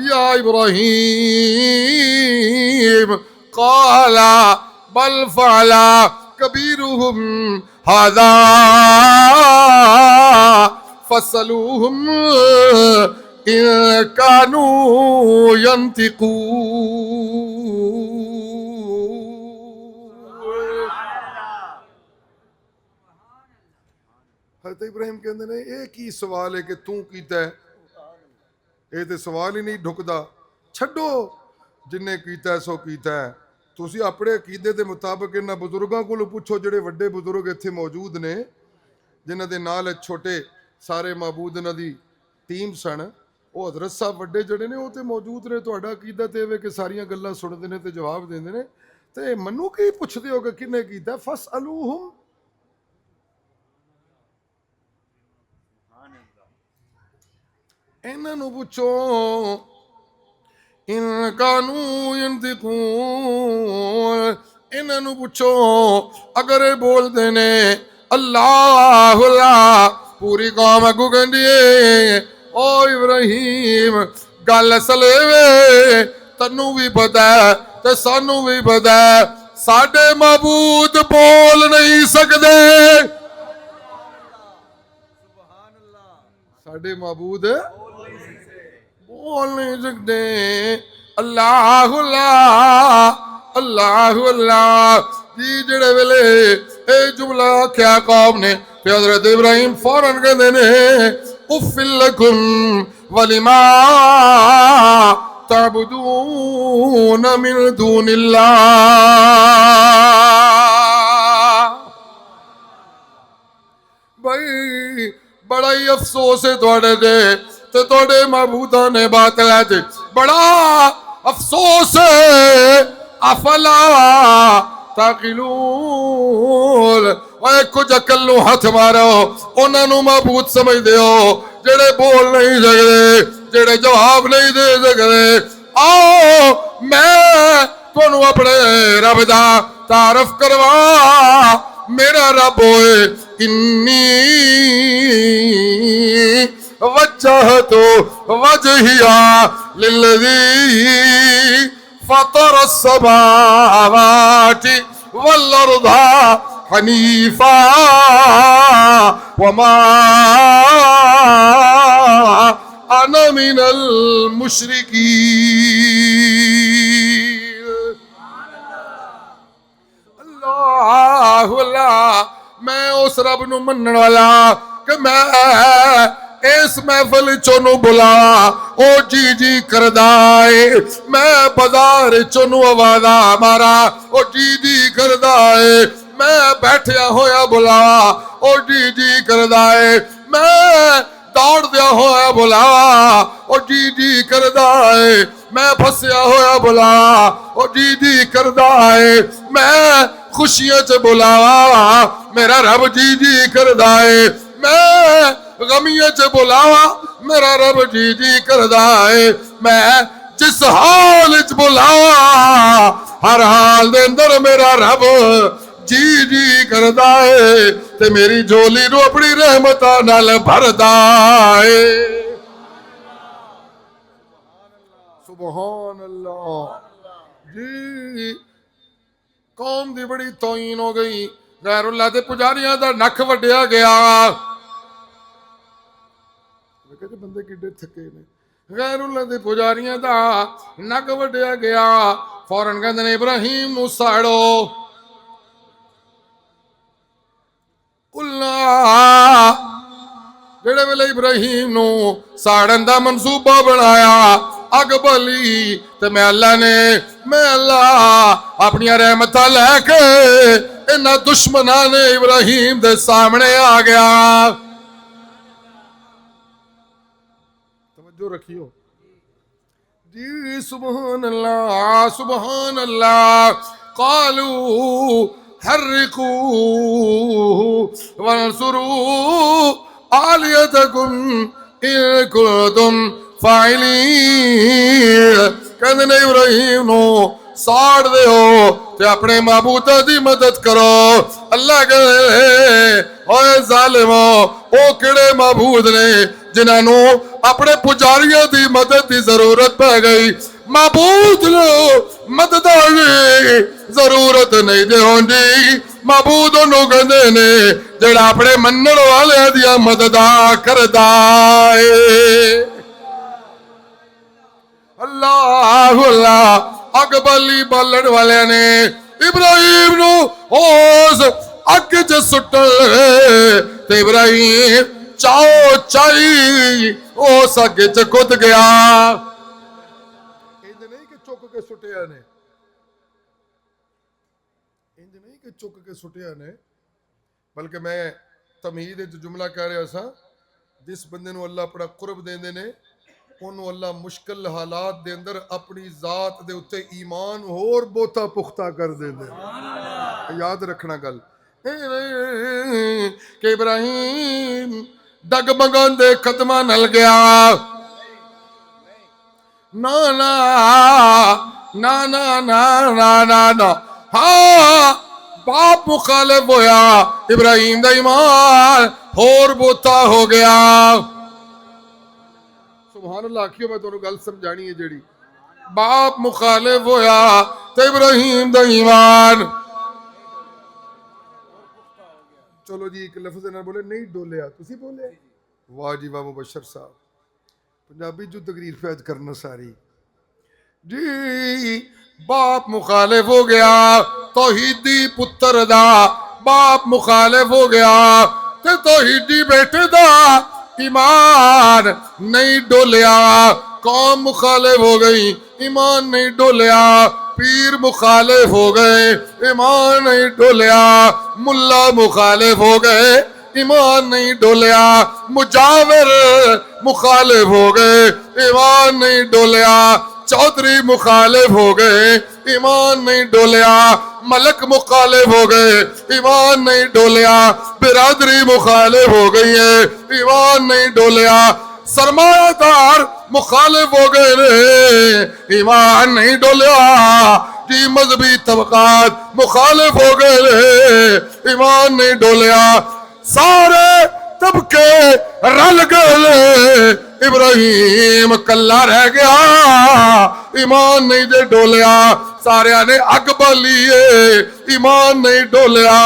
या इब्राहिम, क़ाला बल फ़अला कबीरुहुम हाज़ा फस्अलूहुम इन कानू यंतिकून। हज़रत इब्राहिम कहते ने ये की सवाल है कि तू कीता है, ये तो सवाल ही नहीं ढुकदा। छड्डो जिन्ने कीता सो कीता है। तुसी अपने अकीदे के मुताबिक इन्हां बुजुर्गों को पुछो जिहड़े वड्डे बुजुर्ग इत्थे मौजूद ने, जिन्हां दे नाल छोटे सारे महबूद इन्हां दी टीम सन। वो हजरत साहब वड्डे जिहड़े ने वो तो मौजूद ने। तुहाडा अकीदा ते इह कि सारियां गल्लां सुणदे ने ते जवाब देंदे ने, ते मन्नू की पुछदे हो कि किन्ने कीता? फस अलूहुम, इन्हां नूं पुछो इन कानू यंतिकून, इन्हां नूं पुछो अगर ये बोलदे ने अल्लाह अल्लाह। पूरी कौम अगू कहंदी है ओ इब्राहिम गल असले वे, तन्नू भी पता है ते सानू भी पता है, साडे महबूद बोल नहीं सकदे। साडे महबूद बोल नहीं सकते। अल्लाह अल्लाह अल्लाह अल्लाह जी। जेड़े वेले ए जुमला आख्या कौम ने, ते हजरत इब्राहिम फौरन कहंदे ने उफ़्फ़िल लकुम वलिमा तअबुदून मिन दूनिल्लाह। भाई बड़ा ही अफसोस है थोड़े दे ते थोड़े महबूदा ने बातल है ते बड़ा अफसोस है। अफला ताकिलून, ओए कुछ अकल नूं हथ मारो, उन्हां नूं महबूद समझदे हो जेड़े बोल नहीं सकदे, जेड़े जवाब नहीं दे सकदे। आओ मैं तुहानूं अपने रब दा तारफ करवा। मेरा रब होए इन्नी वज्जहतु वजहिया लिल्लज़ी फतर अस्समावाति वल अर्दा हनीफा वमा अना मिनल मुशरिकीन। अल्लाह अल्लाह। मैं उस रब नूं मनण वाला कि मैं इस महफिल चोनू बुला ओ जी जी करदा है। मैं बाजार चोनू आवाज़ा मारा ओ जी जी करदा है। मैं बैठिया होया बुला ओ जी जी करदा है। मैं दौड़ दिया होया बुला ओ जी जी करदा है। मैं फसिया होया बुला ओ जी जी करदा है। मैं खुशियां च बुलावा मेरा रब जी जी करदा है। मैं गमियां च बुलावा मेरा रब जी जी करदा है। मैं जिस हाल च बुलावा हर हाल दे अंदर मेरा रब जी जी करदा है ते मेरी झोली नूं अपनी रहमतां नाल भरदा है। सुभान अल्लाह जी। कौम दी बड़ी तौहीन हो गई। गैरुल्लाह दे पुजारियां दा नख वड्डिया गया। बंदे किड्डे थके ने। गैरुल्लाह दे पुजारियां दा नक वड्डिया गया। फौरन कहंदे ने इब्राहिम नूं साड़ो। जेड़े वेले इब्राहिम नूं साड़न दा मंसूबा बनाया अग बली ते मैं अल्लाह अपनी रहमत लैके इन्हां दुश्मनां ने इब्राहिम दे सामने आ गया। तवज्जो रखियो जी। सुभान अल्लाह। कालू हर्रिकू वंसुरू आलियतकुम इन कुंतुम फाइलीन। कहंदे ने इब्राहिम नो साड़ दे हो ते अपने महबूदा दी मदद करो। अल्लाह कहंदे ओए जालिमो ओ किहड़े महबूद ने जिन्होंने अपने पुजारियों की मदद की जरूरत पै गई। महबूद लो मदद की जरूरत नहीं दे होंदी। महबूद उन्होंने कहते ने जेड़ा अपने मनण वाले दी मदद करदा है। अल्लाह अल्लाह। अग बली बालण वाले ने इब्राहिम नु उस अग च सुट्टण ते इब्राहिम चाओ चाई उस अग च कुद गया। इंज नहीं कि चुक के सुटिया ने, इंज नहीं कि चुक के सुटिया ने, बल्कि मैं तमहीद जुमला कह रहा सा जिस बंदे नूं अल्लाह अपना कुर्ब देंदे ने उन्होंने अल्लाह मुश्किल हालात दे अंदर अपनी जात दे उत्ते ईमान होर बहुता पुख्ता कर देंदे। याद रखना गल कि इब्राहिम डगमगांदे कदमां नल गया। ना ना ना ना ना ना ना ना हाँ बाप मुखालिफ होया इब्राहिम दा ईमान होर बहुता हो गया। सुभान अल्लाह आखियो मैं तुहानू गल समझानी है जेड़ी बाप मुखालिफ होया ते इब्राहिम दा ईमान। चलो जी एक लफ्ज ना बोले नहीं डोलिया तुसी बोले वाह जी वाह मुबशर साहब पंजाबी जो तकरीर फैज करना सारी जी। बाप मुखालिफ हो गया तौहीदी पुत्र दा बाप मुखालिफ हो गया ते तौहीदी बेटे दा ईमान नहीं डोलिया। कौम मुखालिफ हो गई ईमान नहीं डोलिया। पीर मुखालिफ हो गए ईमान नहीं डोलिया। मुल्ला मुखालिफ हो गए ईमान नहीं डोलिया। मुजाविर मुखालिफ हो गए ईमान नहीं डोलिया। चौधरी मुखालिफ हो गए ईमान नहीं डोलिया। मलक मुखालिफ हो गए ईमान नहीं डोलिया। बिरादरी मुखालिफ हो गई है ईमान नहीं डोलिया। सरमायादार मुखालिफ हो गए रे ईमान नहीं डोलिया। जी मजहबी तबकात मुखालिफ हो गए रे ईमान नहीं डोलिया। सारे तबके रल गए इब्राहिम कल्ला रह गया ईमान नहीं दे डोलिया। सारे ने अग बाली ईमान नहीं डोलिया।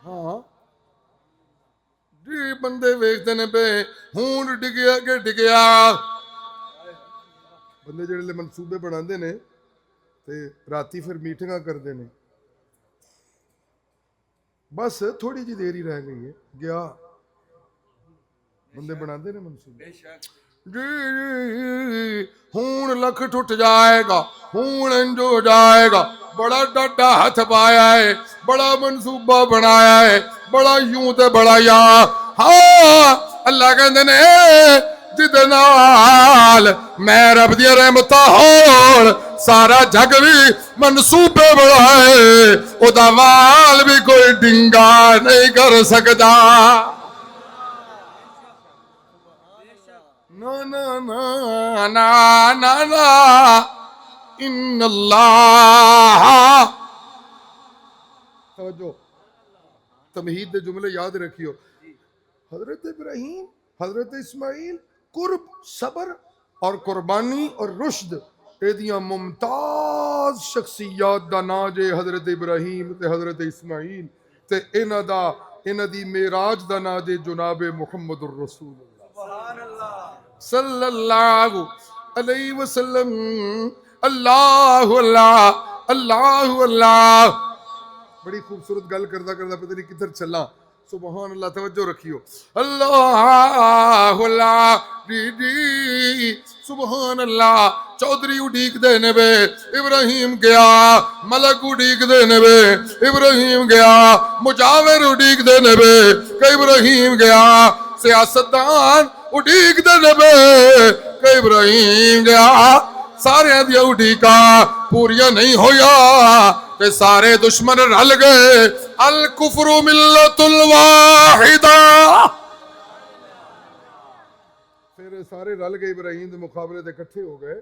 हाँ जी बंदे वेखते ने पे हूं डिगया के डिगया। बंदे जेड़े मनसूबे बनाते ने ते राती फिर मीटिंगां करते ने बस थोड़ी जी देर ही रह गई है गया। बंदे बनाते ने मनसूबे जी हूं लख टुट जाएगा हूं इंज हो जाएगा। बड़ा डाडा हथ पाया है बड़ा मनसूबा बनाया है बड़ा यूं ते बड़ा या। हाँ अल्लाह कहंदे ने जिदे नाल मैं रब दी रहमतां होण सारा जग भी मनसूबे बनाए ओदा वाल भी कोई डिंगा नहीं कर सकता। ना ना ना ना ना ना इन्नल्लाह। समझो तमहीद दे जुमले याद रखियो। हजरत इब्राहिम हजरत इस्माइल कुर्ब सबर और कुर्बानी और रुश्द एदियां मुमताज शख्सियत दा नां जे हजरत इब्राहिम ते हजरत इस्माइल ते इन्हां दी मेराज दा नां जे जनाब मुहम्मदुर रसूलुल्लाह सल्लल्लाहु अलैहि वसल्लम। अल्लाह अल्लाह अल्लाह अल्लाह। बड़ी खूबसूरत गल करदा करदा पता नहीं किधर चला। सुबहान अल्लाह, तवज्जो रखियो। अल्लाह डी सुबहान अल्लाह। चौधरी उड़ीक देने वे इब्राहिम गया, मलक उड़ीक देने वे इब्राहिम गया, मुजाविर उड़ीक देने वे इब्राहिम गया, सियासतदान उड़ीक देने वे इब्राहिम गया। सारे दिया उड़ीका पूरियां नहीं होया ते सारे दुश्मन रल गए। अल कुफरु मिल्लतुल वाहिदा। फिर सारे रल गए इब्राहिम के मुकाबले ते इकट्ठे हो गए,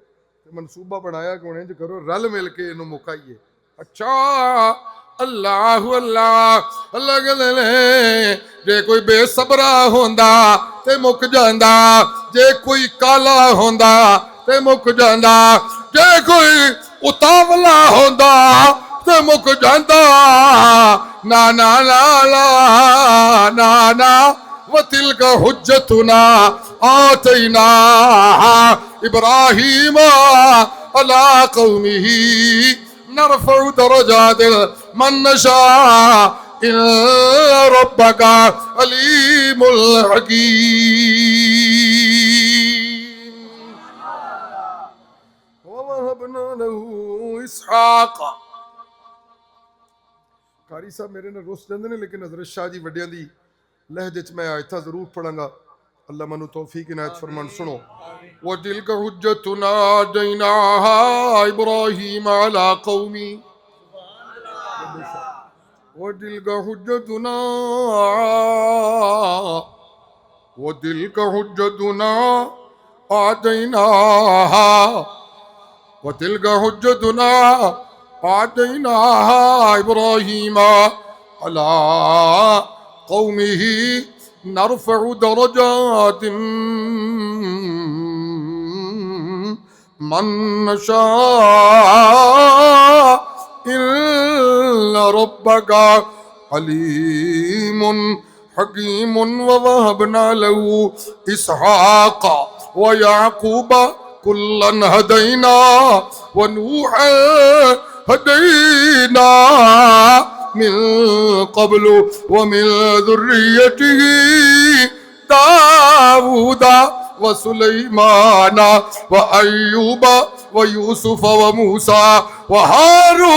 मनसूबा बनाया कि हुण इंज करो रल मिल के इनू मुकाइए। अच्छा अल्लाह अल्लाह अल्लाह कहते ने जे कोई बेसबरा होंदा ते मुक जांदा, जे कोई काला होंदा ते मुक जांदा, जे कोई उतावला होंदा ते मुक जांदा। ना ना ना ना ना ना वतिल का हुज्जतुना आतैना इब्राहीम अला कौमिही नरफउ दरजातिल मन नशा इन्ना रब्बका अलीमुल हकीम। ववहबना लहू इसहाक। कारी साहब मेरे ने रुस जाते हैं, लेकिन हजरत शाह जी वड्डियां दी लहजे च मैं आयता जरूर पढ़ांगा। अल्लाह मनु तौफीक इनायत फरमान। सुनो, वतिल्का हुज्जतुना आतैनाहा इब्राहीम अला कौमी, वतिल्का हुज्जतुना आतैनाहा वतिल्का हुज्जतुना आतैनाहा इब्राहीम अला कौमिही नरफ़उ दरजातिम मन नशा इन्ना रब्बका अलीमुन हकीमुन। ववहबना लहू इसहाक व याकूब कुल्लन हदैना व नूहन हदैना मिन क़ब्लु व मिन ज़ुर्रिय्यतिही दाऊदा व सुलैमाना व अय्यूबा व यूसुफ व मूसा व हारून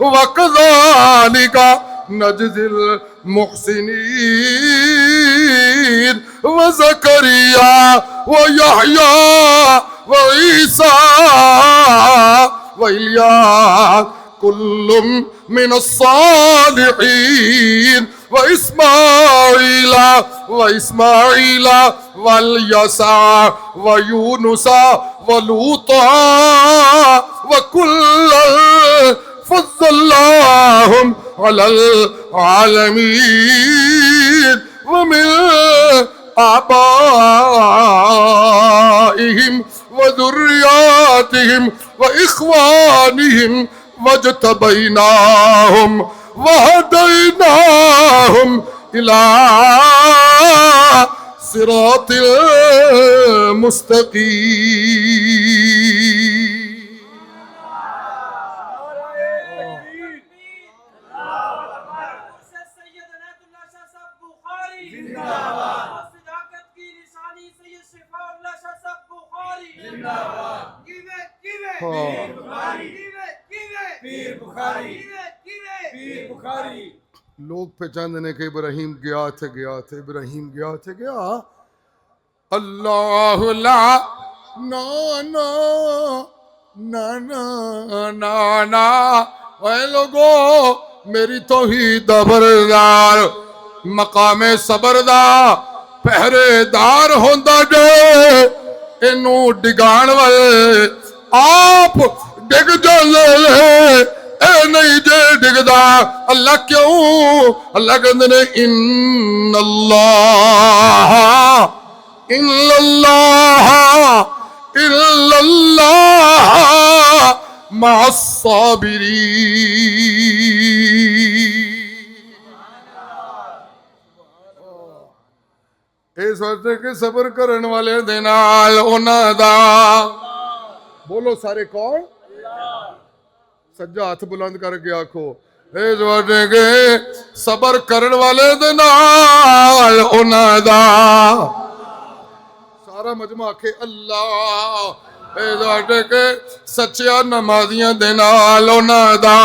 व कज़ालिका नजज़िल मुहसिनीन व ज़करिया व यहया व ईसा व इल्यास कुल्लुम मिनस सालिहीन व इस्माईला वल यसा व यूनुसा व लूता व कुल्लन फज़्ज़लनाहुम अलल आलमीन व मिन आबाइहिम व ज़ुर्रिय्यातिहिम व इख्वानिहिम वजतबैनाहुम वहदैनाहुम इला सिरातिल मुस्तकीम। लोग पहचानते ने कि इब्राहिम गया थे इब्राहिम गया थे अल्लाह ला ना ना ना ना ना ना। ऐ लोगो मेरी तौहीद दा बरदार मकामे सबरदा पहरेदार होंदा जे इनू डिगाण वाले आप डिग जाने ए नहीं जे डिगदा। अल्लाह क्यों? अल्लाह कहते ने इन्नल्लाह मअस साबिरीन। इस वास्ते के सबर करने वाले दे नाल उन्हां दा बोलो सारे कौन? सज्जा हाथ बुलंद करके आखो इस वास्ते के सबर करन वाले दे नाल उन्हां दा सारा मजमा आखे अल्लाह ए के सच्चिया नमाजियां दे नाल उन्हां दा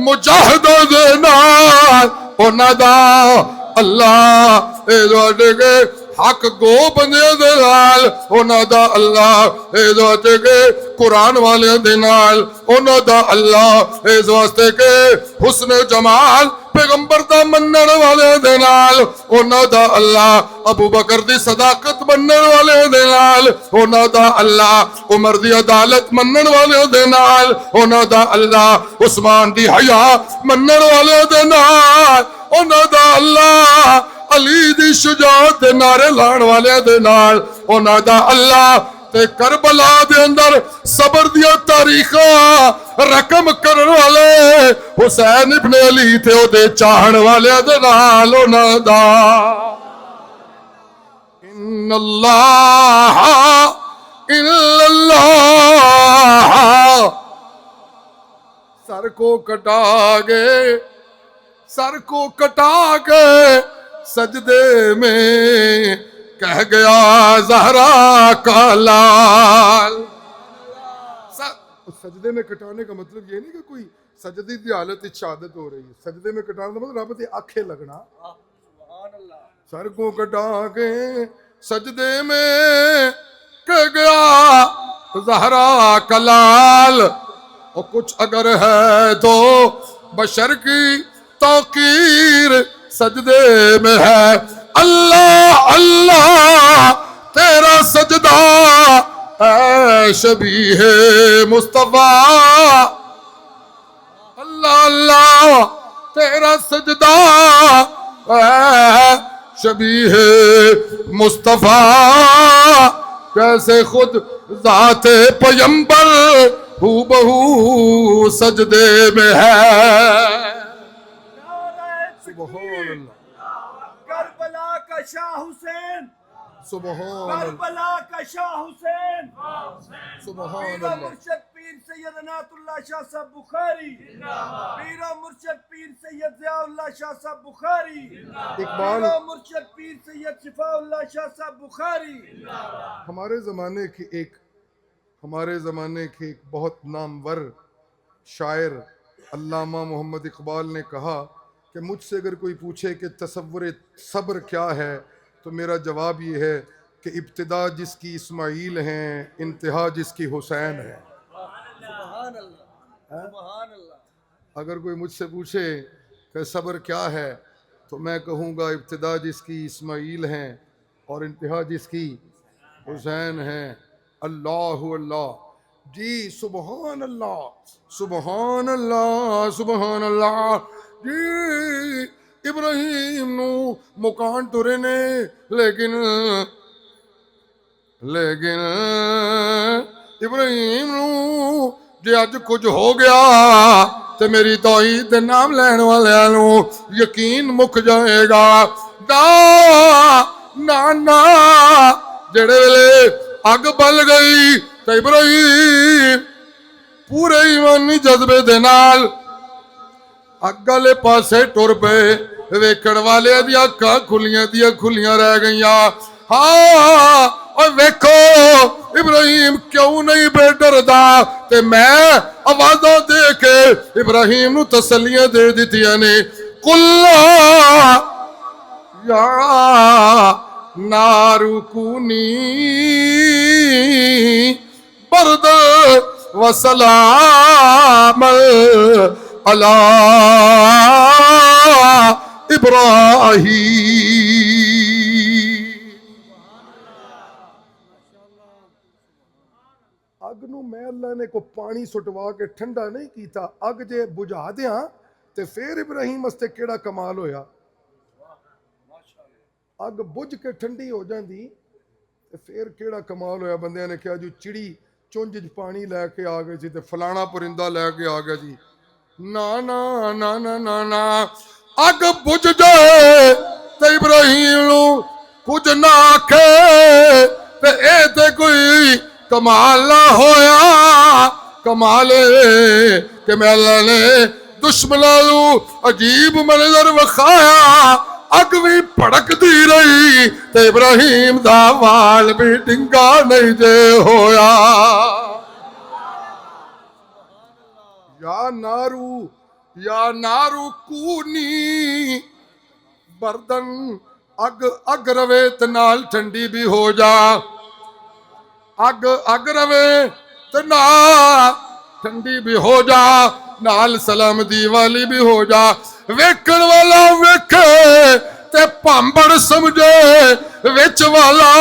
मुजाहिदों दे नाल उन्हां दा अल्लाह ए के हक गो बंदे दे नाल उन्हां दा अल्लाह इस के कुरान वाले दे नाल उन्हां दा अल्लाह इस वास्ते के हुस्न जमाल पैगंबर दा मनण वाले दे नाल उन्हां दा अल्लाह अबू बकर दी सदाकत मनण वाले दे नाल उन्हां दा अल्लाह उमर दी अदालत मनण वाले दे नाल उन्हां दा अल्लाह उस्मान दी हया मनण वाले दे नाल उन्हां दा अल्लाह अली दी शुजाअत दे नारे लाण वाले दे नाल उन्हां दा अल्लाह ते करबला दे अंदर सबर दिया तारीखा रकम करन वाले हुसैन इब्ने अली थे ओदे चाहण वाले दे नाल उन्हां दा इन्नल्लाह इल्लल्लाह सर को कटा के सजदे में कह गया ज़हरा का लाल। सजदे में कटाने का मतलब ये नहीं कि कोई सजदे की हालत शहादत हो रही है, सजदे में कटाने का मतलब रब ते आखे लगना। सर को कटा के सजदे में कह गया ज़हरा का लाल। और कुछ अगर है तो बशर की तौकीर सजदे में है। अल्लाह अल्लाह तेरा सजदा है शबीह मुस्तफा। अल्लाह अल्लाह तेरा सजदा है शबीह मुस्तफा। कैसे खुद ज़ाते पैगंबर हूबहू सजदे में है। करबला का शाह हुसैन, करबला का शाह हुसैन, सुभान मुर्शद पीर सैयद अनातुल्लाह शाह साहब बुखारी, पीर मुर्शद पीर सैयद ज़ियाउल्लाह शाह साहब बुखारी, इकबाल मुर्शद पीर सैयद शिफाउल्लाह शाह साहब बुखारी। हमारे ज़माने के एक बहुत नामवर शायर अल्लामा मोहम्मद इकबाल ने कहा कि मुझसे अगर कोई पूछे कि तसव्वुर सब्र क्या है तो मेरा जवाब ये है कि इब्तिदा जिसकी इस्माइल हैं, इंतहा जिसकी हुसैन है। अगर कोई मुझसे पूछे कि सब्र क्या है तो मैं कहूँगा इब्तिदा जिसकी इस्माइल हैं और इंतहा जिसकी हुसैन है। अल्लाहु अल्लाह जी, सुबहान अल्लाह सुबहान अल्लाह सुबहान अल्लाह जी। इब्राहिम नू मुकान तुरे ने लेकिन इब्राहिम नू जे अज कुछ हो गया तो मेरी तौहीद दे नाम लैण वालियां नू यकीन मुक जाएगा। ना ना जेड़े वेले अग बल गई तो इब्राहिम पूरे ईमानी जज्बे दे नाल अग वाले पासे टुर पे। वेखण वाले दी अखां खुलियां रह गई। हाँ और वेखो इब्राहिम क्यों नहीं बे डरदा। ते मैं आवाज़ां दे के इब्राहिम नू तसल्लियां दे दित्तियां ने। कुल्ला या नारुकुनी बर्द व सलाम अला इब्राहीम। अग नू मैं अल्लाह ने को पानी सुटवा के ठंडा नहीं कीता। अग जे बुझा दियां ते फिर इब्राहीम वास्ते केड़ा कमाल होया। अग बुझ के ठंडी हो जाती तो फिर केड़ा कमाल होया। बंदियां ने कहा जी चिड़ी चुंझ पानी लैके आ गई सी ते फलाना परिंदा लैके आ गया जी। ना ना ना ना ना ना अग बुझ जाए तो इब्राहीम नू कुछ ना आखे ते ए ते कोई कमाल ना होया। कमाल के मैं अल्लाह ने दुश्मनां नूं अजीब मंजर विखाया, अग भी भड़कती रही ते इब्राहिम दा वाल भी डिंगा नहीं जे होया। या नारू कूनी बर्दन, अग रवे ते नाल ठंडी भी हो जा। अग रवे ते नाल ठंडी भी हो जा, नाल सलामती वाली भी हो जा। वेखण वाला वेखे ते भांबड़ समझे, विच वाला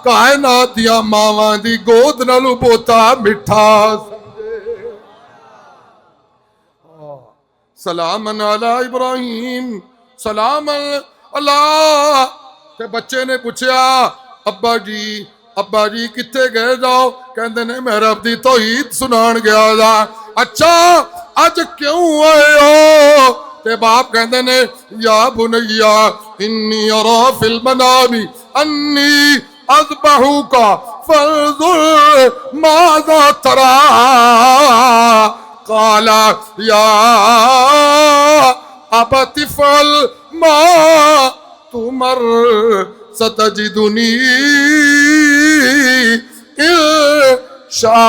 कायनात दियां मावां दी गोद नालों बोता मिठा समझे। सलाम अला इब्राहिम, सलाम अला। ते बच्चे ने पूछया अब्बा जी किथे गए जाओ? कहते ने मैं रब दी तौहीद सुनान गया था। अच्छा अज क्यों आए हो? ते बाप कहते ने या बुनैया इन्नी अरा फिल मनामी अन्नी अज़बहुका फंज़ुर माज़ा तरा। काला या अबति फ़अल मा तुमर सतजिदुनी इंशा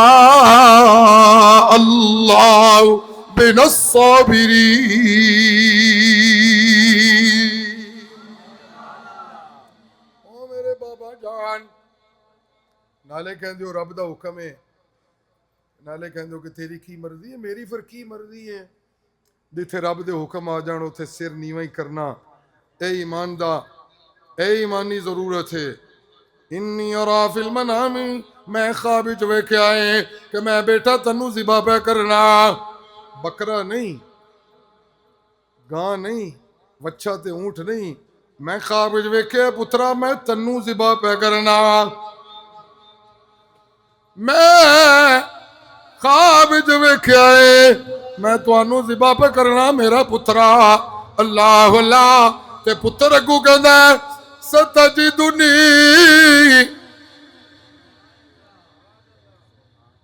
अल्लाह बिनस्साबिरीन। ओ मेरे बाबा जान, नाले कहंदे हो रब दा हुक्म है, नाले कहंदे हो कि तेरी की मर्जी है, मेरी फिर की मर्जी है। जिथे रब दे हुक्म आ जान उथे सिर नीवा ही करना ए ईमानी जरूरत है। इन्नी अरा फिल मनामी, मैं ख्वाब विच वेख्या है कि मैं बेटा तन्नू ज़िबा पे करना। बकरा नहीं, गां नहीं, वच्छा ते ऊंट नहीं, मैं ख्वाब विच वेख्या पुत्रा मैं तन्नू ज़िबा पे करना। मैं ख्वाब विच वेख्या है मैं तुहानू ज़िबा पे करना मेरा पुत्रा। अल्लाह अल्लाह। ते पुत्र अगू कहंदा सतजिदुनी,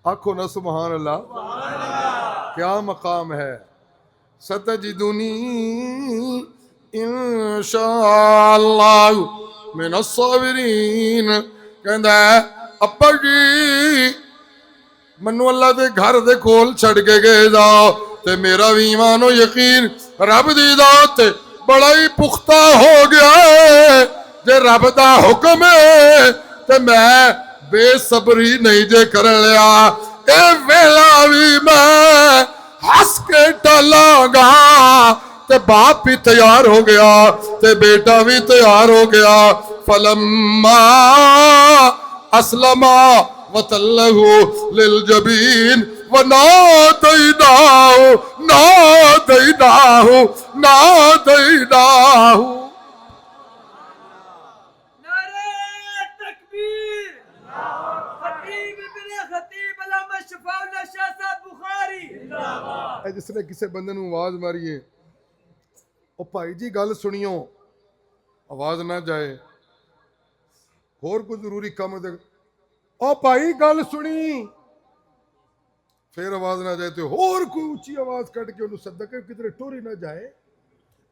आखो ना सुभान अल्लाह, क्या मकाम है। सतजिदुनी इंशा अल्लाह मिनस्साबिरीन। कहंदा अब्बा जी मनु अल्लाह दे घर दे कोल छड़ के गए जाओ ते मेरा भी ईमान यकीन रब दी जात बड़ा ही पुख्ता हो गया है। जे रब दा हुक्म है ते मैं बेसब्री नहीं जे कर लिया। ए वेला भी मैं हंस के टालांगा। ते बाप भी तैयार हो गया ते बेटा भी तैयार हो गया। फलम्मा अस्लमा वतल्लहु लिल जबीन वनादैनाहु नादैनाहु नादैनाहु। नारे तकबीर। खतीब इब्ने खतीब अल्लामा शफाउल्लाह शाह साहब बुखारी जिंदाबाद। जिसने किसी बंदे नूं आवाज मारी है ओ भाई जी गल सुनियो, आवाज ना जाए, होर कोई जरूरी काम दे ओ भाई गल सुनी, फिर आवाज ना जाए तो होर कोई ऊंची आवाज कट के उन्हें सदा के किधरे टोरी ना जाए।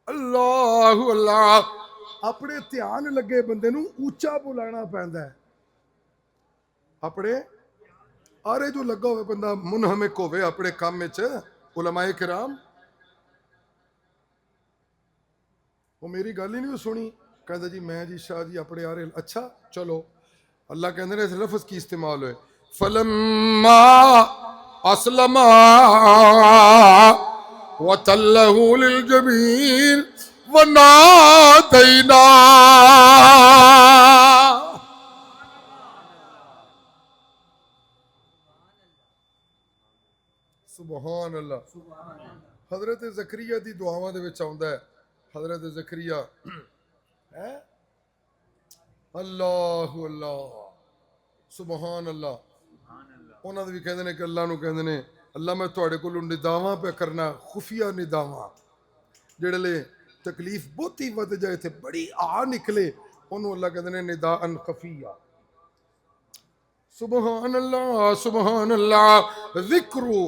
अल्लाह अल्लाह। अपने ध्यान लगे बंदे नूं ऊंचा बुलाना पैंदा है। अपने आरे जो लगा हुआ बंदा मुनहमिक होवे अपने काम में च। उलमाए किराम वो मेरी गल ही नहीं सुनी। कहता जी मैं जी शाह जी अपने आ रहे। अच्छा चलो अल्लाह कहते हैं इस लफ्ज की इस्तेमाल है फलम्मा अस्लमा वतल्लहु लिल जबीन वनादैना। सुभान अल्लाह। हजरत ज़करिया दी दुआवां दे विच आउंदा है हजरत ज़करिया है अल्लाह अल्लाह सुभान अल्लाह। उन्होंने भी कहते हैं कि अल्लाह कहते हैं अल्लाह मैं तुहाडे कोलों निदावां पे करना खुफिया निदावां जेड़े तकलीफ बहुती वध जाए थे बड़ी आ निकले उन्होंने अल्लाह कहते हैं निदा अन खफिया। सुभान अल्लाह जिक्रू